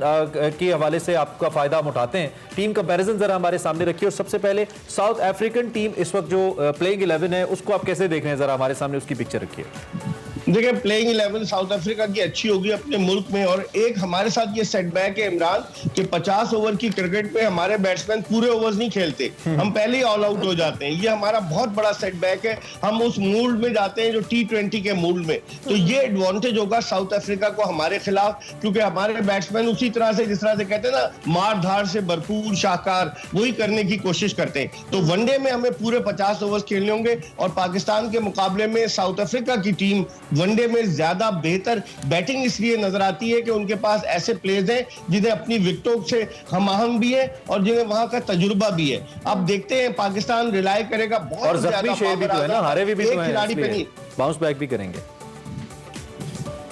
के हवाले से आपका फायदा हम उठाते हैं, टीम कंपैरिजन जरा हमारे सामने रखिए। और सबसे पहले साउथ अफ्रीकन टीम इस वक्त जो प्लेइंग 11 है, उसको आप कैसे देख रहे हैं, जरा हमारे सामने उसकी पिक्चर रखिए। देखिए, प्लेइंग 11 साउथ अफ्रीका की अच्छी होगी अपने मुल्क में, और एक हमारे साथ ये सेटबैक है इमरान कि 50 ओवर की क्रिकेट पे हमारे बैट्समैन पूरे ओवर्स नहीं खेलते, हम पहले ही ऑल आउट हो जाते हैं। ये हमारा बहुत बड़ा सेटबैक है, हम उस मूड में जाते हैं जो T20 के मूड में। तो ये एडवांटेज होगा साउथ अफ्रीका को हमारे खिलाफ, क्योंकि हमारे बैट्समैन उसी तरह से, जिस तरह से कहते हैं ना, मार धार से भरपूर शाहकार, वही करने की कोशिश करते हैं। तो वनडे में हमें पूरे 50 ओवर्स खेलने होंगे, और पाकिस्तान के मुकाबले में साउथ अफ्रीका की टीम वनडे में ज्यादा बेहतर बैटिंग इसलिए नजर आती है कि उनके पास ऐसे प्लेयर्स हैं जिन्हें अपनी विकेटों से हम आहंग भी है और जिन्हें वहां का तजुर्बा भी है। अब देखते हैं पाकिस्तान रिलाय करेगा बहुत और जख्मी शेर भी तो है ना, हारे भी तो हैं, खिलाड़ी पे नहीं, बाउंस बैक भी करेंगे।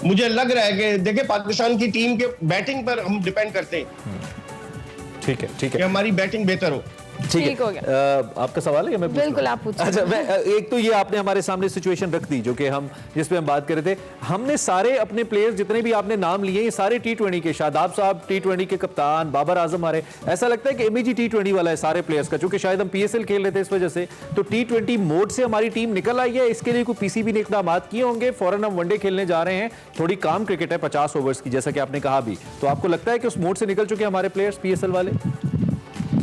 मुझे लग रहा है कि देखिए पाकिस्तान की टीम के बैटिंग पर हम डिपेंड करते हैं। ठीक है, ठीक है, कि हमारी बैटिंग बेहतर हो। ठीक हो गया। आपका सवाल है या मैं पूछूं? बिल्कुल आप पूछिए। अच्छा, मैं एक तो ये आपने हमारे सामने सिचुएशन रख दी जो कि हम जिस पे हम बात कर रहे थे। हमने सारे अपने प्लेयर्स जितने भी आपने नाम लिए ये सारे T20 के, शादाब साहब T20 के कप्तान, बाबर आजम हमारे, ऐसा लगता है कि एमएजी T20 वाला है सारे प्लेयर्स का, क्योंकि शायद हम PSL खेल रहे थे इस वजह से। तो T20 मोड से हमारी टीम निकल आई है, इसके लिए कोई पीसीबी ने इकदाम किए होंगे। फौरन हम वनडे खेलने जा रहे हैं, थोड़ी काम क्रिकेट है 50 ओवर्स की, जैसा कि आपने कहा भी। तो आपको लगता है कि उस मोड से निकल चुके हमारे प्लेयर्स PSL वाले?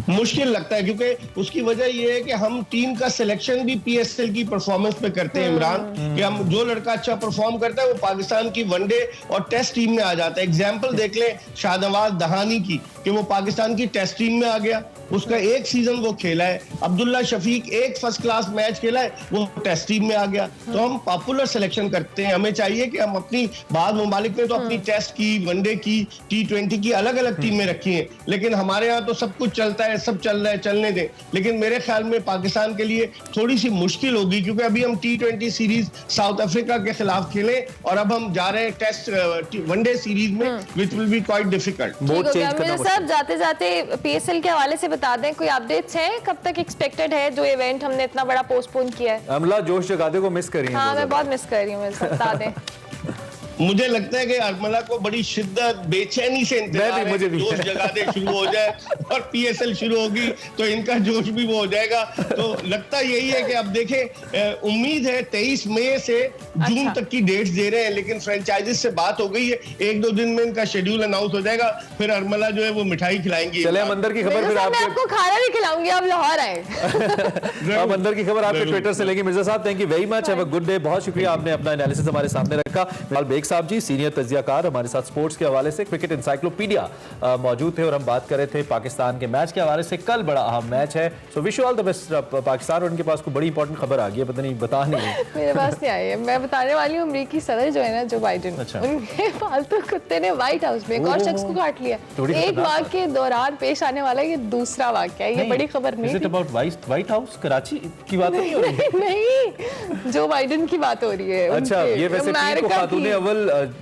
मुश्किल लगता है, क्योंकि उसकी वजह ये है कि हम टीम का सिलेक्शन भी PSL की परफॉर्मेंस पे करते हैं इमरान, कि हम जो लड़का अच्छा परफॉर्म करता है वो पाकिस्तान की वनडे और टेस्ट टीम में आ जाता है। एग्जांपल देख लें शाहनवाज दहानी की, कि वो पाकिस्तान की टेस्ट टीम में आ गया, उसका एक सीजन वो खेला है। अब्दुल्ला शफीक एक फर्स्ट क्लास मैच खेला है, वो टेस्ट टीम में आ गया। तो हम पॉपुलर सिलेक्शन करते हैं, हमें चाहिए कि हम अपनी बाद ममालिक में तो अपनी टेस्ट की, वनडे की, T20 की अलग अलग टीमें रखी हैं, लेकिन हमारे यहाँ तो सब कुछ चलता है, सब चल रहा है, चलने दें। लेकिन मेरे ख्याल में पाकिस्तान के लिए थोड़ी सी मुश्किल होगी, क्योंकि अभी हम T20 सीरीज साउथ अफ्रीका के खिलाफ खेले और अब हम जा रहे हैं टेस्ट वनडे सीरीज में, which will be quite difficult. सब जाते जाते PSL के हवाले से बता दें, कोई अपडेट्स हैं कब तक एक्सपेक्टेड है जो इवेंट हमने इतना बड़ा पोस्टपोन किया है? अमला जोश जगादे को मिस कर रही है। हाँ, मैं बहुत मिस कर रही हूँ, बता दें। मुझे लगता है कि अरमला को बड़ी शिद्दत बेचैनी से इंतजार है, जोश जगाते शुरू हो जाए और PSL शुरू होगी तो इनका जोश भी वो हो जाएगा। तो लगता यही है कि अब देखें, उम्मीद है 23 मई से जून तक की डेट्स दे रहे हैं, लेकिन फ्रेंचाइजीज से बात हो गई है, 1-2 दिन में इनका शेड्यूल अनाउंस हो जाएगा, फिर अरमला जो है वो मिठाई खिलाएंगी। चले हम अंदर की खबर, फिर आपको खाना भी खिलाऊंगी, आप लाहौर आए। हम अंदर की खबर आपके ट्विटर से लेंगे। मिर्जा साहब, thank you very much, have a good day. बहुत शुक्रिया, आपने अपना एनालिसिस हमारे सामने रखा। बेग साहब जी, सीनियर तज्जियाकार, हमारे साथ स्पोर्ट्स के हवाले से क्रिकेट इंसाइक्लोपीडिया मौजूद थे और हम बात कर रहे थे पाकिस्तान के मैच के हवाले से। कल बड़ा अहम मैच है, so wish you all the best Pakistan. और उनके पास कोई बड़ी इंपॉर्टेंट खबर आ गई है, पता नहीं बता नहीं है। मेरे पास नहीं आई है, मैं बताने वाली हूँ। अमेरिकी सदर जो है ना, जो बाइडेन, उनके पालतू कुत्ते ने व्हाइट हाउस में एक और शख्स को काट लिया। एक वाक़ के दौरान पेश आने वाला ये दूसरा वाक़या है, ये बड़ी खबर नहीं थी। अबाउट व्हाइट हाउस कराची की बात नहीं हो रही है? नहीं, जो बाइडेन की बात हो रही है। अच्छा, ये वैसे पीर को खातून अव्वल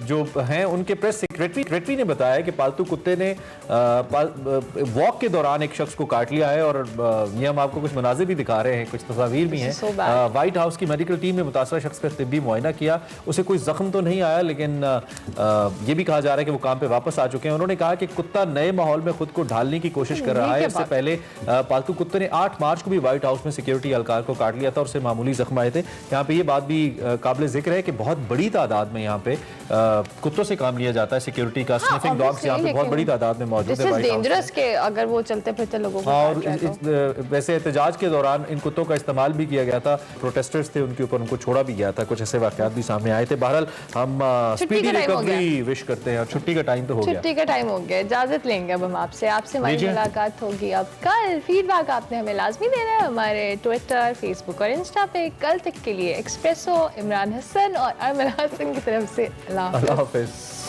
जो हैं उनके प्रेस सेक्रेटरी ने बताया कि पालतू कुत्ते ने वॉक के दौरान एक शख्स को काट लिया है। और ये हम आपको कुछ मनाज़िर भी दिखा रहे हैं, कुछ तस्वीर भी हैं। व्हाइट हाउस की मेडिकल टीम ने मुतासरा शख्स का तिब्बी मुआयना किया, उसे कोई जख्म तो नहीं आया, लेकिन ये भी कहा जा रहा है कि वो काम पे वापस आ चुके हैं। उन्होंने कहा कि कुत्ता नए माहौल में खुद को ढालने की कोशिश कर रहा है। इससे पहले पालतू कुत्ते ने 8 मार्च को भी व्हाइट हाउस में सिक्योरिटी एहलकार को काट लिया था और उससे मामूली जख्म आए थे। यहाँ पे ये बात भी काबिल जिक्र है कि बहुत बड़ी तादाद में यहाँ पे कुत्तों से काम लिया जाता है सिक्योरिटी का। स्निफिंग डॉग्स यहाँ पे बहुत बड़ी तादाद में मौजूद है। डेंजरस के अगर वो चलते फिरते लोगों को। और वैसे एहतजाज के दौरान इन कुत्तों का इस्तेमाल भी किया गया था, प्रोटेस्टर्स थे उनके ऊपर, उनको छोड़ा भी गया था, कुछ ऐसे वाकयात भी सामने आए थे। बहरहाल हम स्पीडी रिकवरी विश करते हैं और छुट्टी का टाइम तो हो गया, छुट्टी का टाइम हो गया, इजाजत लेंगे अब हम आपसे हमारी मुलाकात होगी अब कल। फीडबैक आपने हमें लाजमी देना है हमारे ट्विटर, फेसबुक और इंस्टा पे। कल तक के लिए एक्सप्रेसो, इमरान हसन और अरमला हसन की तरफ से अल्लाह हाफ़िज़।